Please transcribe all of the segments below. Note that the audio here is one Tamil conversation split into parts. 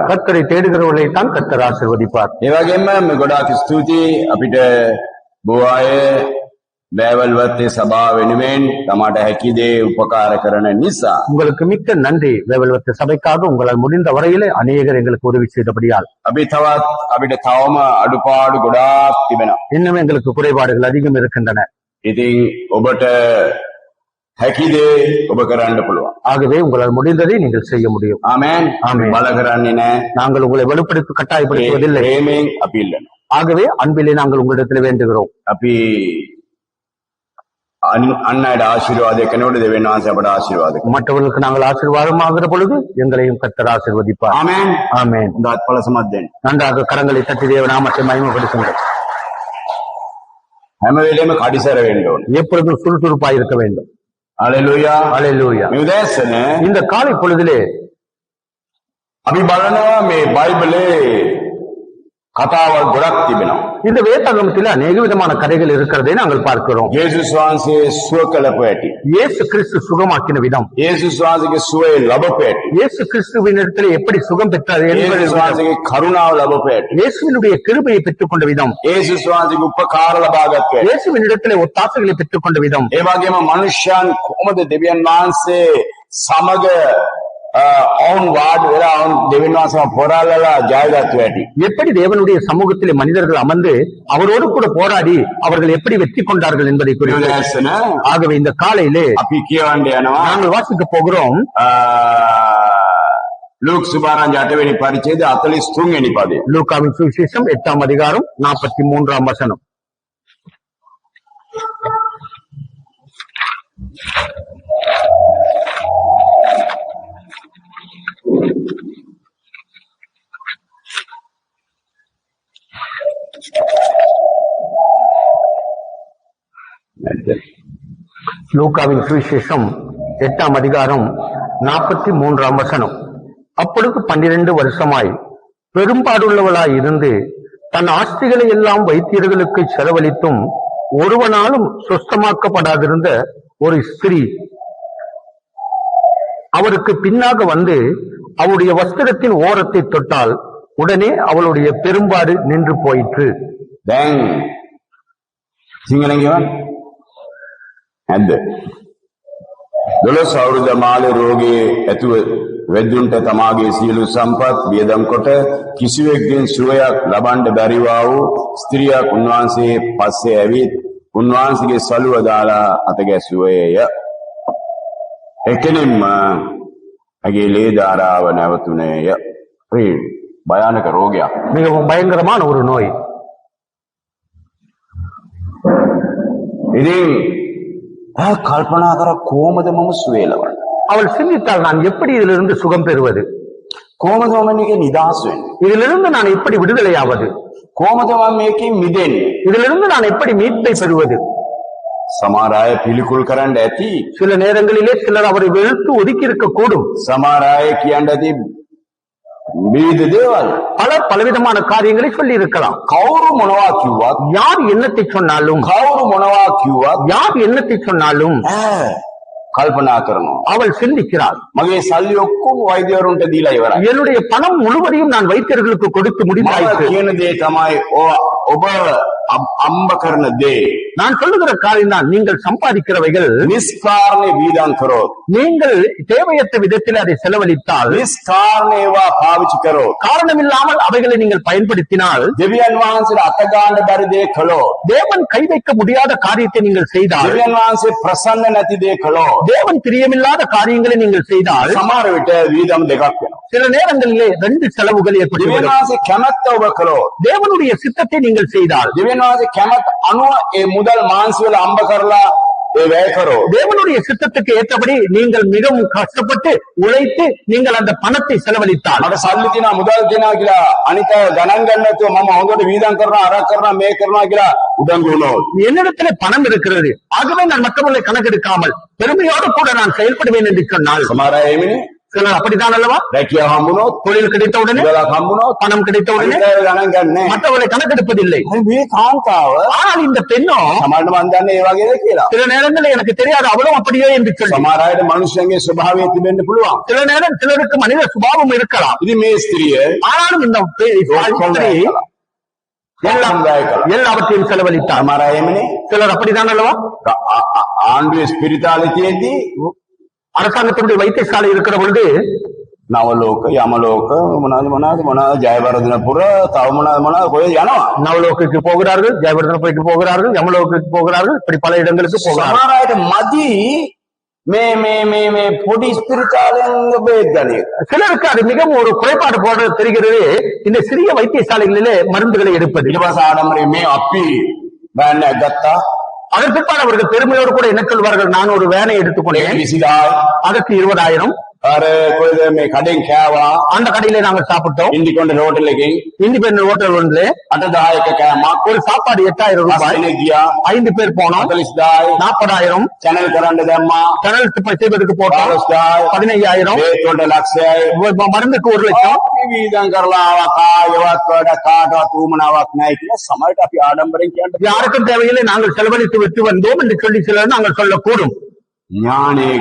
கர்த்தரை தேடுகிறவர்களை தான் கர்த்தர் ஆசீர்வதிப்பார். ඒ වගේම ගොඩාක් ස්තුතියි අපිට බොහෝ වැවල්වත්තේ සභාව වෙනුවෙන් තමාට හැකි දේ උපකාර කරන නිසා. உங்களுக்கு மிக்க நன்றி. வேவல்வத்த சபைக்காக உங்களால் முடிந்த வரையிலே அநேகர் எங்களுக்கு உதவி செய்தபடியால். අපි අපිට තවම අඩුපාඩු ගොඩාක් තිබෙනවා. இன்னும் எங்களுக்கு குறைபாடுகள் அதிகம் இருக்கின்றன. ඉතින් ඔබට හැකි දේ ඔබ කරන්න පුළුවන්. ஆகவே உங்களால் முடிந்ததை நீங்கள் செய்ய முடியும். ආමෙන්. ஆமென். බල කරන්නේ නැහැ. நாங்கள் உங்களை வலுப்படுத்தி கட்டாயப்படுத்துவதில்லை. ප්‍රේමයෙන් අපි ඉල්ලනවා. ஆகவே அன்பிலே நாங்கள் உங்களிடத்தில் வேண்டுகிறோம். අපි අන් අයට ආශිර්වාදයක් කරනකොට දෙවියන් වහන්සේ අපට ආශිර්වාද කරනවා. மற்றவர்களுக்கு நாங்கள் ஆசீர்வாதமாகிற பொழுது எங்களையும் கர்த்தர் ஆசீர்வதிப்பார். ආමෙන්. ஆமென். හොඳත් ඵල සමත් දෙන්න. நன்றாக கரங்களை தட்டி தேவ நாமத்தை மகிமைப்படுத்துங்கள். හැම වෙලේම කඩිසර වෙන්න ඕනේ. எப்பொழுதும் சுறுசுறுப்பாய் இருக்க வேண்டும். හalleluya. ஹalleluya. මේ උදෑසන இந்த காலை பொழுதிலே අපි බලනවා මේ බයිබලේ කතාවල් ගොඩක් තිබෙනවා. இந்த வேதாகமத்தில் அநேக விதமான கதைகள் இருக்கிறதை நாங்கள் பார்க்கிறோம். යේසුස් වහන්සේ සුව කළපු ඇති. இயேசு கிறிஸ்து சுகமாக்கின விதம், යේසුස් වහන්සේගේ සුවය ලැබපු ඇති. இயேசு கிறிஸ்துவினிடத்தில் எப்படி சுகம் பெற்றார் என்பதை, යේසුස් වහන්සේගේ කරුණාව ලැබපු ඇති. இயேசுவினுடைய கிருபையை பெற்றுக் கொண்ட விதம், යේසුස් වහන්සේගේ උපකාර ලබාගත්තු ඇති. இயேசுவினிடத்திலே ஒத்தாசைகளை பெற்றுக் கொண்ட விதம், ඒ වගේම මනුෂ්‍යයන් කොහොමද දෙවියන් වහන්සේ සමග ඔවුන් වාඩි වෙලා ඔවුන් දෙවියන් වහන්සේව පොරාලලා ජයගත්තු ඇති. எப்படி தேவனுடைய சமூகத்திலே மனிதர்கள் அமர்ந்து அவரோடு கூட போராடி அவர்கள் எப்படி வெற்றி கொண்டார்கள் என்பதை குறித்து. ஆகவே இந்த காலையிலே අපි කියවන්න යනවා. நாங்கள் வாசிக்க போகிறோம். ලූක් සුභාරංජ 8 වෙනි පරිච්ඡේදය 43 වෙනි පදය. லூக்காவின் சுவிசேஷம் 8ஆம் அதிகாரம் 43ஆம் வசனம். லூக்காவின் சுவிசேஷம் 8ஆம் அதிகாரம் 43ஆம் வசனம். அப்பொழுது 12 வருஷமாய் பெரும்பாடுள்ளவளாய் இருந்து தன் ஆஸ்திகளை எல்லாம் வைத்தியர்களுக்கு செலவழித்தும் ஒருவனாலும் சொஸ்தமாக்கப்படாதிருந்த ஒரு ஸ்திரீ அவருக்கு பின்னாக வந்து அவருடைய வஸ்திரத்தின் ஓரத்தை தொட்டால் உடனே அவளுடைய பெரும்பாடு நின்று போயிற்று. ඇද්ද 12 අවුරුද්ද මාළේ රෝගයේ ඇතුව වෙද්දුන්ට තමාගේ සියලු සම්පත් වියදම් කොට කිසිවෙක්ගෙන් සුවයක් ලබන්න බැරිවා වූ ස්ත්‍රියක් උන්වහන්සේ පස්සේ ඇවිත් උන්වහන්සේගේ සලුව දාලා අත ගැසුවේය. එකෙනෙම ඇගේ ලේ ධාරාව නැවතුනේය. භයානක රෝගයක්. மிகவும் பயங்கரமான ஒரு நோய். ඉතින් කල්පනා කර කොහොමද මම සුවය ලබන්නේ? அவள் சிந்தித்தால் நான் எப்படி இதிலிருந்து சுகம் பெறுவது, කොහොමද මම මේකේ නිදහස් වෙන්නේ, இதிலிருந்து நான் எப்படி விடுதலையாவது, කොහොමද මම මේකෙන් මිදෙන්නේ? இதிலிருந்து நான் எப்படி மீட்பை பெறுவது. සමහර අය පිළිකුල් කරන්න ඇති. சில நேரங்களிலே சிலர் அவரை வெறுத்து ஒதுக்கி இருக்க கூடும். සමහර අය කියන්න ඇති විවිධ දේවල්. பலர் பலவிதமான காரியங்களை சொல்லி இருக்கலாம். කවුරු මොනවා කිව්වත්, யார் என்னத்தை சொன்னாலும், කවුරු මොනවා කිව්වත්, யார் என்னத்தை சொன்னாலும் කල්පනා කරනවා. அவள் சிந்திக்கிறாள். මගේ සල්ලි ඔක්කොම වෛද්‍යවරුන්ට දීලා ඉවරයි. என்னுடைய பணம் முழுவதையும் நான் வைத்தியர்களுக்கு கொடுத்து முடிந்தாயிற்று. කියන දේ තමයි ඔබ අම්බ කරන දේ. நான் சொல்லுகிற காரியம் தான், நீங்கள் சம்பாதிக்கிறவைகள் නිස්කාරණේ වීදම් කරොත්, நீங்கள் தேவையற்ற விதத்தில் அதை செலவழித்தால், නිස්කාරණේවා පාවිච්චි කරොත්, காரணம் இல்லாமல் அவைகளை நீங்கள் பயன்படுத்தினால், දෙවියන් වහන්සේට අත ගන්න බැරි දේ කළොත්, தேவன் கை வைக்க முடியாத காரியத்தை நீங்கள் செய்தால், දෙවියන් වහන්සේ ප්‍රසන්න නැති දේ කළොත්, தேவன் பிரியமில்லாத காரியங்களை நீங்கள் செய்தால், සමහර විට වීදම් දෙකක් වෙනවා. சில நேரங்களிலே 2 செலவுகள் දෙවියන් ஏற்பட்டுவிடும். වහන්සේ කැමැත්ත ඔබ කළොත්, தேவனுடைய சித்தத்தை நீங்கள் செய்தால், දෙවියන් වහන්සේ කැමැත්ත අනුව ඒ මුදල් මාංශ වල අම්බ කරලා ඒ වැය කරොත්, தேவனுடைய சித்தத்துக்கு ஏற்றபடி நீங்கள் மிகவும் கஷ்டப்பட்டு உழைத்து நீங்கள் அந்த பணத்தை செலவழித்தால், මට සල්ලි තියනවා මුදල් තියනවා කියලා අනිත් අය ගණන් ගන්න නැතුව මම හොඳට වීදම් කරනවා අරක් කරනවා මේ කරනවා කියලා උඩඟු වුණොත්, என்னிடத்திலே பணம் இருக்கிறது ஆகவே நான் மற்றவர்களை கணக்கெடுக்காமல் பெருமையோடு கூட நான் செயல்படுவேன் என்று சொன்னால், සමහර අය එමිනේ சிலர் அப்படித்தான் அல்லவா? රැකියාව හම්බුනොත් தொழில் கிடைத்த உடனே, මුදලක් හම්බුනොත් பணம் கிடைத்த உடனே අනිත් අය ගණන් ගන්නෑ. மற்றவர்களை கணக்கெடுப்பதில்லை. මේ කාන්තාව ஆனால் இந்த பெண்ணும் සමහරට මන් දන්නේ ඒ වගේද කියලා. சில நேரங்களில் எனக்கு தெரியாது அவளும் அப்படியே என்று சொல்லி, සමහර අයට මනුෂ්‍යයන්ගේ ස්වභාවය තිබෙන්න පුළුවන්. சில நேரம் சிலருக்கு மனித சுபாவம் இருக்கலாம். ඉතින් මේ ස්ත්‍රිය ஆனாலும் இந்த ஸ்திரீ எல்லாவற்றையும் செலவழித்தார். සමහර අය එමනේ சிலர் அப்படித்தான் அல்லவா? ආණ්ඩුවේ ස්පිරිතාලේ තියෙද්දි அரசாங்கத்தினுடைய வைத்தியசாலை இருக்கிற பொழுது නවලෝක යමලෝක මොනවාද ජයවර්ධනපුර තව මොනවාද කොහෙද යනවා. நவலோகுக்கு போகிறார்கள், ஜெயவர்தனபுரிக்கு போகிறார்கள், யமலோகுக்கு போகிறார்கள், இப்படி பல இடங்களுக்கு போகிறார்கள். සමහර අයට මදි මේ පොඩි ස්පිරිතාලෙන් බේත් ගන්න එක. சிலருக்கு அது மிகவும் ஒரு குறைபாடு போல தெரிகிறது, இந்த சிறிய வைத்தியசாலைகளிலே மருந்துகளை எடுப்பது. ඊට පස්සේ ආඩම්බරේ මේ අපි බෑන් එකක් ගත්තා. அதற்கு பிற்பாடு அவர்கள் பெருமையோடு கூட என்ன சொல்வார்கள், நான் ஒரு வேனை எடுத்துக்கொண்டேன், 20000 அதற்கு 20,000, අර කොහෙද මේ කඩෙන් කෑවා அந்த கடையிலே நாங்கள் சாப்பிட்டோம். ඉන්දිකොණ්ඩ හෝටල් එකෙන් இண்டிபெண்டன்ட் ஹோட்டல் ஒன்றிலே 8000 එක කෑමක් ஒரு சாப்பாடு 8,000 ரூபாய், පස්සේ ගියා 5 பேர் போனோம், 40000 40,000, channel කරන්න දැම්මා சேனல் செய்வதற்கு போட்டோம் 15000 15,000, ඒත් වලට ලක්ෂයයි மருந்துக்கு 1,00,000. අපි වීදම් කරලා ආවා කායවත් වඩ කාටවත් උමනාවක් නැහැ කියලා සමහරට අපි ආඩම්බරෙන් කියන්න யாருக்கும் தேவையில்லை, நாங்கள் செலவழித்து விட்டு வந்தோம் என்று சொல்லி சிலர் நாங்கள் சொல்லக்கூடும். ඥානෙ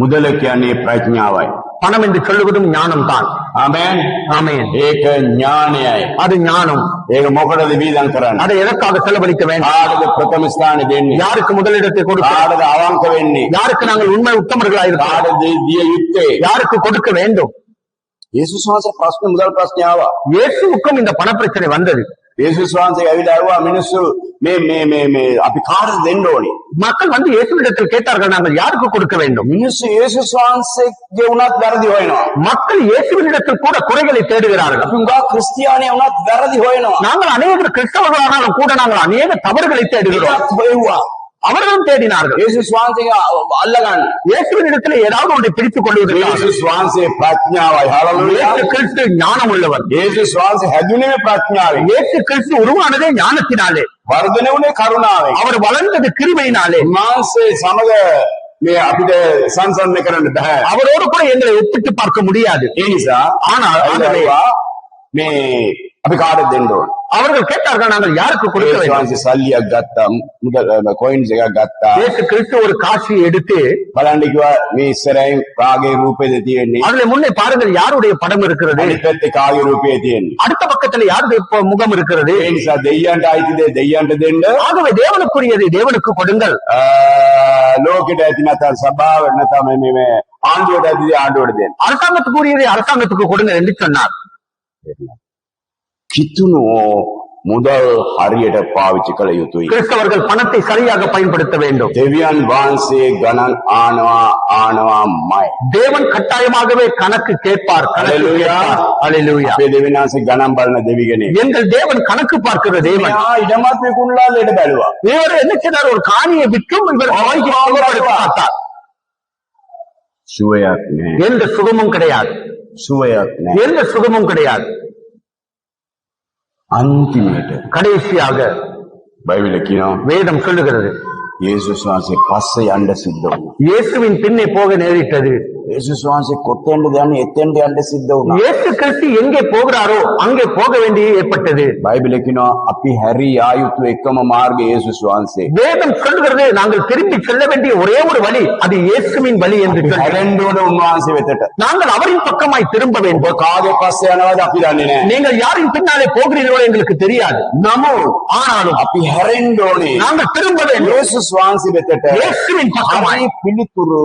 මුදල කියන්නේ ප්‍රඥාවයි. பணம் என்று சொல்லுவதும் ஞானம் தான். ආමෙන් ஆமென். ඒක ඥානයයි. அது ஞானம். ඒක මොකටද වීදම් කරන්නේ? அதை எதற்காக செலவழிக்க வேண்டும்? කාටද ප්‍රථම ස්ථානෙ දෙන්නේ? யாருக்கு முதலிடத்தை கொடுக்க, කාටද අවංක වෙන්නේ? யாருக்கு நாங்கள் உண்மை உத்தமர்களாயிருக்கோம், කාටද දිය යුත්තේ? யாருக்கு கொடுக்க வேண்டும்? යේසුස් වහන්සේ ප්‍රශ්න මුදල් ප්‍රශ්නේ ආවා. இயேசுவுக்கும் இந்த பண பிரச்சனை வந்தது. යේසුස් වහන්සේ ඇවිල්ලා ආවා මිනිස්සු මේ අපි කාටද දෙන්න ඕනේ? மக்கள் வந்து இயேசுவிடத்தில் கேட்டார்கள், நாங்கள் யாருக்கு கொடுக்க வேண்டும்? මිනිස්සු යේසුස් වහන්සේගේ උනත් වැරදි හොයනවා. மக்கள் இயேசுவினிடத்தில் கூட குறைகளை தேடுகிறார்கள். අපි උඟා ක්‍රිස්තියානිය උනත් වැරදි හොයනවා. நாங்கள் அநேக கிறிஸ்தவர்களானாலும் கூட நாங்கள் அநேக தவறுகளை தேடுகிறோம். ඒකත් හොයුවා. அவர்களும் தேடினார்கள். යේසුස් වහන්සේගේ අල්ලගන්න. இயேசுவினிடத்தில் ஏதாவது ஒன்றை பிடித்துக் கொள்வதற்கு. යේසුස් වහන්සේ ප්‍රඥාවයි. හalleluya. இயேசு கிறிஸ்து ஞானம் உள்ளவர். යේසුස් වහන්සේ හැදුනේ ප්‍රඥාවෙන්. இயேசு கிறிஸ்து உருவானதே ஞானத்தினாலே, වර්ධනය වුණේ කරුණාවෙන්. அவர் வளர்ந்தது கிருபையினாலே. උන්වහන්සේ සමග මේ අපිට සංසන්දනය කරන්න බෑ. அவரோடு கூட எங்களை ஒப்பிட்டு பார்க்க முடியாது. ඒ නිසා ஆனால் ஆகவே මේ අපි කාටද දෙන්න ඕනේ? அவர்கள் கேட்டார்கள், நாங்கள் யாருக்கு கொடுக்க යේසුස් வேண்டும்? වහන්සේ සල්ලියක් ගත්තා, මුදල් කොයින්ස් එකක් ගත්තා. இயேசு கிறிஸ்து ஒரு காசியை எடுத்து, බලන්න කිව්වා මේ ඉස්සරහින් කාගේ රූපේද තියෙන්නේ? அதுல முன்னே பாருங்கள் யாருடைய படம் இருக்கிறது, අනිත් පැත්තේ කාගේ රූපේ තියෙන්නේ? அடுத்த பக்கத்துல யாருடைய முகம் இருக்கிறது. ඒ නිසා දෙයියන්ට අයිතිද දෙයියන්ට දෙන්න. ஆகவே தேவனுக்குரியதை தேவனுக்கு கொடுங்கள், ලෝකෙට ඇති නැත්නම් සභාවට නැත්නම් මේ ආණ්ඩුවට ඇති ආණ්ඩුවට දෙන්න. அரசாங்கத்துக்குரியதை அரசாங்கத்துக்கு கொடுங்கள் என்று சொன்னார். කිතුණු මුදල් හරියට පාවිච්චි කළ යුතුයි. கிறிஸ்தவர்கள் பணத்தை சரியாக பயன்படுத்த வேண்டும். දෙවියන් වහන්සේ ගණන් ආනවාමයි. தேவன் கட்டாயமாகவே கணக்கு கேட்பார். Hallelujah. அல்லேலூயா. අපේ දෙවියන් වහන්සේ ගණන් බලන දෙවි කෙනෙක්. எங்கள் தேவன் கணக்கு பார்க்கிற தேவன். ඉඩමත් විකුණලාලේට බැලුවා. இவர் என்ன செய்தார், ஒரு காணியை விற்றும் இவர் வாங்கி பார்த்தார். සුවයක් නෑ. எந்த சுகமும் கிடையாது, සුවයක් නෑ. எந்த சுகமும் கிடையாது. අන්තිමට கடைசியாக බයිබලේ කියනවා வேதம் சொல்லுகிறது, යේසුස් වහන්සේ පස්සේ යන්න සිද්ධ වුණා. இயேசுவின் பின்னே போக நேரிட்டது. යේසුස් වහන්සේ කොතෙන්ද යන්නේ එතෙන්ට යන්න සිද්ධ වුණා. இயேசு கிறிஸ்து எங்கே போகிறாரோ அங்கே போக வேண்டிய ஏற்பட்டது. බයිබලේ කියනවා අපි හැරී ආයුතු එකම මාර්ගය යේසුස් වහන්සේ. வேதம் சொல்லுகிறது, நாங்கள் திரும்பி செல்ல வேண்டிய ஒரே ஒரு வழி அது இயேசுவின் வழி என்று சொல்லி. හැරෙන්න ඕන උන්වහන්සේ වෙතට. நாங்கள் அவரின் பக்கமாய் திரும்ப வேண்டும். කාගේ පස්සේ යනවද අපි දන්නේ නැහැ. நீங்கள் யாரின் பின்னாலே போகிறீர்களோ எங்களுக்கு தெரியாது. ஆனாலும் අපි හැරෙන්න ඕනේ. நாங்கள் திரும்ப வேண்டும் යේසුස් වහන්සේ වෙතට. இயேசுவின் பக்கமாய். හරි පිළිතුරු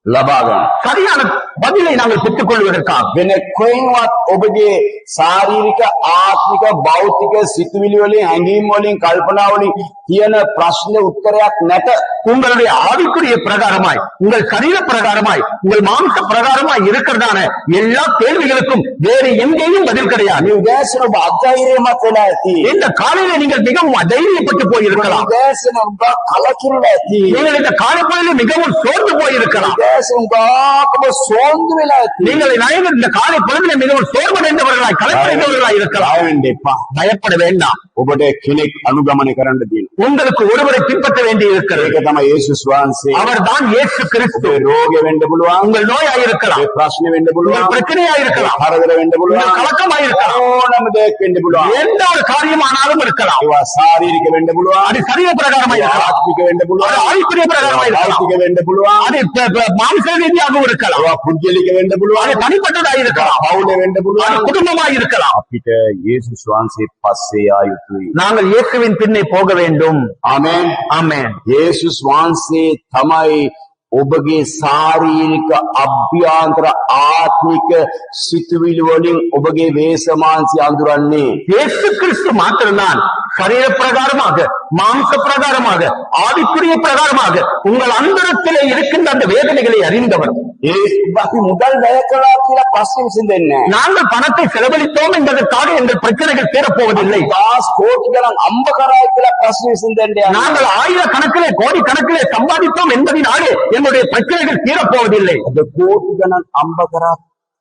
ලබා ගන්න. சரியான பதிலை நாங்கள் பெற்றுக் கொள்வதற்காக වෙන කොයින්වත් ඔබගේ ශාරීරික ආත්මික භෞතික සිතුවිලි වලින් හැඟීම් වලින් කල්පනා වලින් තියෙන ප්‍රශ්න උත්තරයක් නැත. உங்களுடைய ஆவிக்குரிய பிரகாரமாய், உங்கள் சரீர பிரகாரமாய், உங்கள் மாம்ச பிரகாரமாய் இருக்கிறதான எல்லா கேள்விகளுக்கும் வேறு எங்கேயும் பதில் கிடையாது. මේ උදෑසන ඔබ අධෛර්යමත් වෙලා ඇති. இந்த காலையில நீங்கள் மிகவும் அதைரியப்பட்டு போயிருக்கலாம். උදෑසන ඔබ කලකිරලා ඇති. நீங்கள் இந்த காலைப்பொழுதில் மிகவும் சோர்ந்து போயிருக்கலாம். උදෑසන ඔබ සෝන්දු වෙලා ඇති. நீங்கள் இந்த காலை பொழுதில் மிகவும் சோர்வடைந்தவர்களாய் கலப்படைந்தவர்களாய் இருக்கலாம். බය වෙන්න එපා. பயப்பட வேண்டாம். ඔබට කෙනෙක් අනුගමනය කරන්න තියෙනවා. உங்களுக்கு ஒருவரை பின்பற்ற வேண்டி இருக்கிறது. ඒක තමයි යේසුස් වහන්සේ. அவர்தான் இயேசு கிறிஸ்து. ඔබේ රෝගය වෙන්න පුළුවන්. உங்கள் நோயாய் இருக்கலாம், ඔබේ ප්‍රශ්න වෙන්න உங்கள் පුළුවන්. பிரச்சனையா இருக்கலாம், කරදර වෙන්න உங்கள் පුළුවන්. கலக்கமாய் இருக்கலாம், ඕනම දෙයක් වෙන්න පුළුවන්. எந்த ஒரு காரியமானாலும் இருக்கலாம். ඒවා ශාරීරික වෙන්න පුළුවන්. அது சரீர பிரகாரமாய் இருக்கலாம், ආත්මික වෙන්න அது පුළුවන්. ஆவிக்குரிய பிரகாரமாய் இருக்கலாம், භෞතික වෙන්න පුළුවන්. அது மாம்ச ரீதியாகவும் இருக்கலாம், ඒවා පුද්ගලික වෙන්න அது පුළුවන්. தனிப்பட்டதாய் இருக்கலாம், පවුල වෙන්න அது පුළුවන්. குடும்பமாய் இருக்கலாம். අපිට යේසුස් වහන්සේ පස්සේ ආ යුතුයි. நாங்கள் இயேசுவின் பின்னே போக வேண்டும். ආමෙන්. ஆமென். යේසුස් වහන්සේ තමයි ඔබගේ ශාරීරික අභ්‍යන්තර ආත්මික සිතුවිලි වලින් ඔබගේ වේසමාංශය අඳුරන්නේ. இயேசு கிறிஸ்து மாத்திரம்தான் சரீர பிரகாரமாக, மாம்ச பிரகாரமாக, ஆவிக்குரிய பிரகாரமாக உங்கள் அந்தரத்திலே இருக்கின்ற அந்த வேதனைகளை அறிந்தவர். ඒ අපි මුදල් වැය කළා කියලා ප්‍රශ්න විසඳෙන්නේ නැහැ. நாங்கள் பணத்தை செலவழித்தோம் என்பதற்காக எங்கள் பிரச்சனைகள் தீரப்போவதில்லை. දාස් කෝටි ගණන් අම්බ කරා කියලා ප්‍රශ්න විසඳෙන්නේ නැහැ. நாங்கள் ஆயிரக்கணக்கிலே கோடிக்கணக்கிலே சம்பாதித்தோம் என்பதினாலே என்னுடைய பிரச்சனைகள் தீரப்போவதில்லை. අද කෝටි ගණන් අම්බ කරා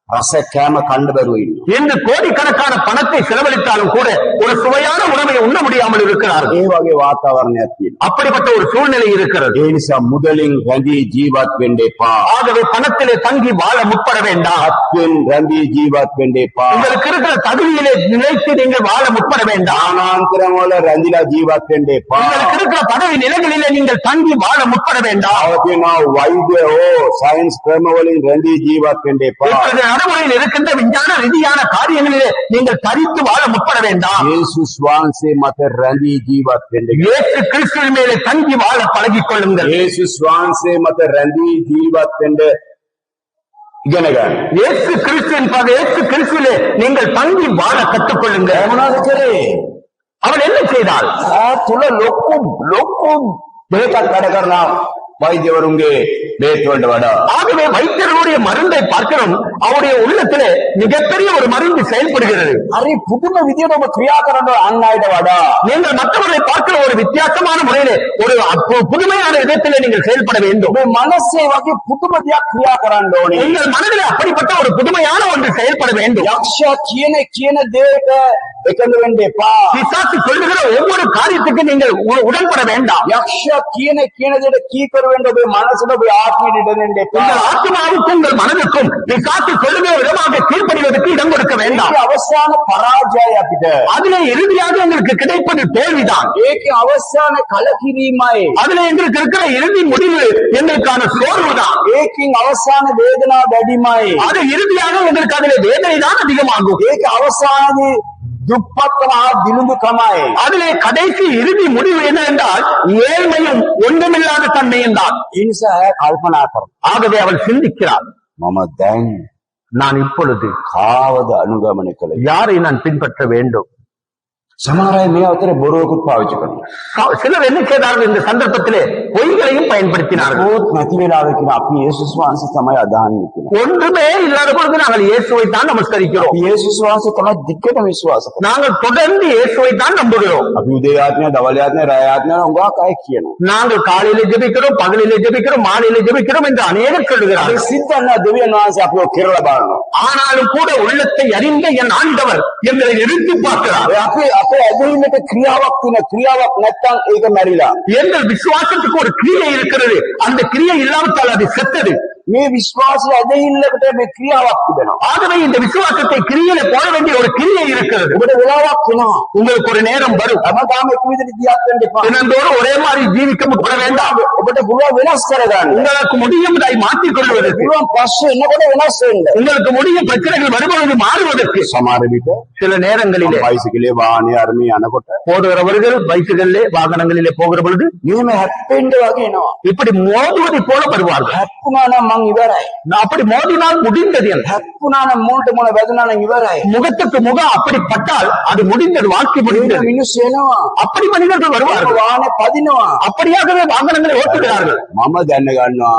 රස කෑම කන්න බැරුව ඉන්නවා. என்று கோடிக்கணக்கான பணத்தை செலவழித்தாலும் கூட ஒரு சுவையான உணவை உண்ண முடியாமல் இருக்கிறார்கள். ඒ වගේ වාතාවරණයක් තියෙනවා. அப்படிப்பட்ட ஒரு சூழ்நிலை இருக்கிறது. ඒ නිසා මුදලින් රැඳී ජීවත් වෙන්න එපා. ஆகவே பணத்திலே தங்கி வாழ முற்பட வேண்டாம். අත්යෙන් රැඳී ජීවත් වෙන්න එපා. உங்களுக்கு இருக்கிற தகுதியிலே நிலைத்து நீங்கள் வாழ முற்பட வேண்டாம். ආනාන්තරම් වල රැඳිලා ජීවත් වෙන්න එපා. உங்களுக்கு இருக்கிற பதவி நிலைகளிலே நீங்கள் தங்கி வாழ முற்பட வேண்டாம். අවතිනා වෛද්‍ය හෝ සයන්ස් ක්‍රම වලින් රැඳී ජීවත් වෙන්න එපා. இப்பொழுது நடைமுறையில் இருக்கின்ற விஞ்ஞான ரீதியான காரியங்களிலே நீங்கள் தரித்து வாழ முற்பட வேண்டாம். යේසුස් වහන්සේ මත රැඳී ජීවත් වෙන්න. இயேசு கிறிஸ்துவின் மேலே தங்கி வாழ பழகிக் கொள்ளுங்கள். යේසුස් වහන්සේ මත රැඳී ජීවත් වෙන්න ඉගෙන ගන්න. இயேசு கிறிஸ்துவிலே நீங்கள் தங்கி வாழ கற்றுக்கொள்ளுங்கள். මොනවද කරේ? அவள் என்ன செய்தாள்? තුල ලොකු බෙහෙතක් වැඩ කරනවා වෛද්‍යවරුන්ගේ බෙහෙත් වලට වඩා. ஆகவே வைத்தியர்களுடைய மருந்தை பார்க்கிறோம், அவருடைய உள்ளத்திலே மிகப்பெரிய ஒரு மருந்து செயல்படுகிறது. හරි පුදුම විදියට ඔබ ක්‍රියා කරන අන් අයට වඩා நீங்கள் மற்றவர்களை பார்க்கிற ஒரு வித்தியாசமான முறையிலே ஒரு புதுமையான விதத்திலே நீங்கள் செயல்பட வேண்டும். ඔබේ මනසේ වගේ පුදුම දෙයක් ක්‍රියා කරන්න ඕනේ. உங்கள் மனதிலே அப்படிப்பட்ட ஒரு புதுமையான ஒன்று செயல்பட வேண்டும். යක්ෂයා කියන දේට එකඟ වෙන්න එපා. பிசாசு சொல்லுகிற ஒவ்வொரு காரியத்துக்கு நீங்கள் உடன்பட வேண்டாம். යක්ෂයා කියන දේට කීකර වෙන්න ඔබේ මනසට ඔබේ ආත්මයට ඉඩ දෙන්න එපා. உங்கள் ஆத்மாவுக்கும் உங்கள் மனதுக்கும் பிசாசு சொல்லுகிற விதமாக கீழ்ப்படிவதற்கு இடம் கொடுக்க வேண்டாம். ඒකේ අවසාන පරාජය අපිට. அதிலே இறுதியாக எங்களுக்கு கிடைப்பது தோல்விதான். ඒකේ අවසාන කලකිරීමයි. அதிலே எங்களுக்கு இருக்கிற இறுதி முடிவு எங்களுக்கான சோர்வுதான். ඒකෙන් අවසාන වේදනාව වැඩිමයි. அது இறுதியாக எங்களுக்கு அதிலே வேதனை தான் அதிகமாகும். ඒකේ අවසානයේ දුප්පත්කම දිනුදුකමයි. அதிலே கடைசி இறுதி முடிவு என்னவென்றால் ஏழ்மையும் ஒன்றுமில்லாத தன்மையும் தான். ඒ නිසා කල්පනා කරමු. ஆகவே அவள் சிந்திக்கிறாள், මම දැන් நான் இப்பொழுது කාවද අනුගමනය කළේ? யாரை நான் பின்பற்ற வேண்டும்? සමහර අය මේ අතරේ බොරුවකුත් පාවිච්චි කරනවා. சிலர் என்ன செய்தார்கள்? இந்த சந்தர்ப்பத்திலே பொய்களையும் பயன்படுத்தினார்கள். ඕත් නැති වෙලාවක කියන අපි යේසුස් වහන්සේ තමයි අදහන්නේ කියලා. ஒன்றுமே இல்லாத பொழுது நாங்கள் இயேசுவை தான் நமஸ்கரிக்கிறோம். අපි යේසුස් වහන්සේ තමයි දිග්ගට විශ්වාස කරන්නේ. நாங்கள் தொடர்ந்து இயேசுவை தான் நம்புகிறோம். අපි උදේ ආත්මය, දවල් ආත්මය, රාත්‍රී ආත්මය උගාක් අය කියනවා. நாங்கள் காலையிலே ஜெபிக்கிறோம், பகலிலே ஜெபிக்கிறோம், மாலையிலே ஜெபிக்கிறோம் என்று அநேகர் අපි சொல்லுகிறார்கள். සිතන්න දෙවියන් වහන්සේ අපිව කෙරලා බලනවා. ஆனாலும் கூட உள்ளத்தை அறிந்த என் ஆண்டவர் எங்களை நிறுத்தி பார்க்கிறார். අපි අපේ ඇදහිල්ලට ක්‍රියාවක් තියෙන ක්‍රියාවක් නැත්තම් ඒක මැරිලා. எங்கள் விசுவாசத்துக்கு ஒரு கிரியை இருக்கிறது, அந்த கிரியை இல்லாவிட்டால் அது செத்தது. මේ විශ්වාසය ඇදහිල්ලකට මේ ක්‍රියාවක් තිබෙනවා. ஆகவே இந்த விசுவாசத்தை கிரியில போட வேண்டிய ஒரு கிரியை இருக்கிறது. ඔබට වෙලාවක් වෙනවා. உங்களுக்கு ஒரு நேரம் வரும். හැමදාම එක විදිහට ජීවත් වෙන්න එපා. தினந்தோறும் ஒரே மாதிரி ஜீவிக்க முற்பட வேண்டாம். ඔබට පුළුවන් වෙනස් කරගන්න. உங்களுக்கு முடியும் அதை மாற்றிக் கொள்வதற்கு. පුළුවන් ප්‍රශ්න එනකොට වෙනස් වෙන්න. உங்களுக்கு முடியும் பிரச்சனைகள் வரும்பொழுது மாறுவதற்கு. සමහර විට சில நேரங்களிலே බයිසිකලේ වාහනේ අරමේ යනකොට போடுகிறவர்கள் பைக்குகளிலே வாகனங்களிலே போகிற பொழுது මෙහෙම හැප්පෙන්න වගේ එනවා. இப்படி மோதுவதை போல வருவார்கள். හැප්පුණා නම් මං ඉවරයි. அப்படி மோதினால் முடிந்தது என்று. හැප්පුණා නම් මූණට මූණ වැදුණා නම් ඉවරයි. முகத்துக்கு முகம் அப்படி பட்டால் அது முடிந்தது, வாழ்க்கை முடிந்தது. මිනිස්සු එනවා. அப்படி மனிதர்கள் வருவார்கள். වාහනේ පදිනවා. அப்படியாகவே வாகனங்களை ஓட்டுகிறார்கள். මම දැන ගන්නවා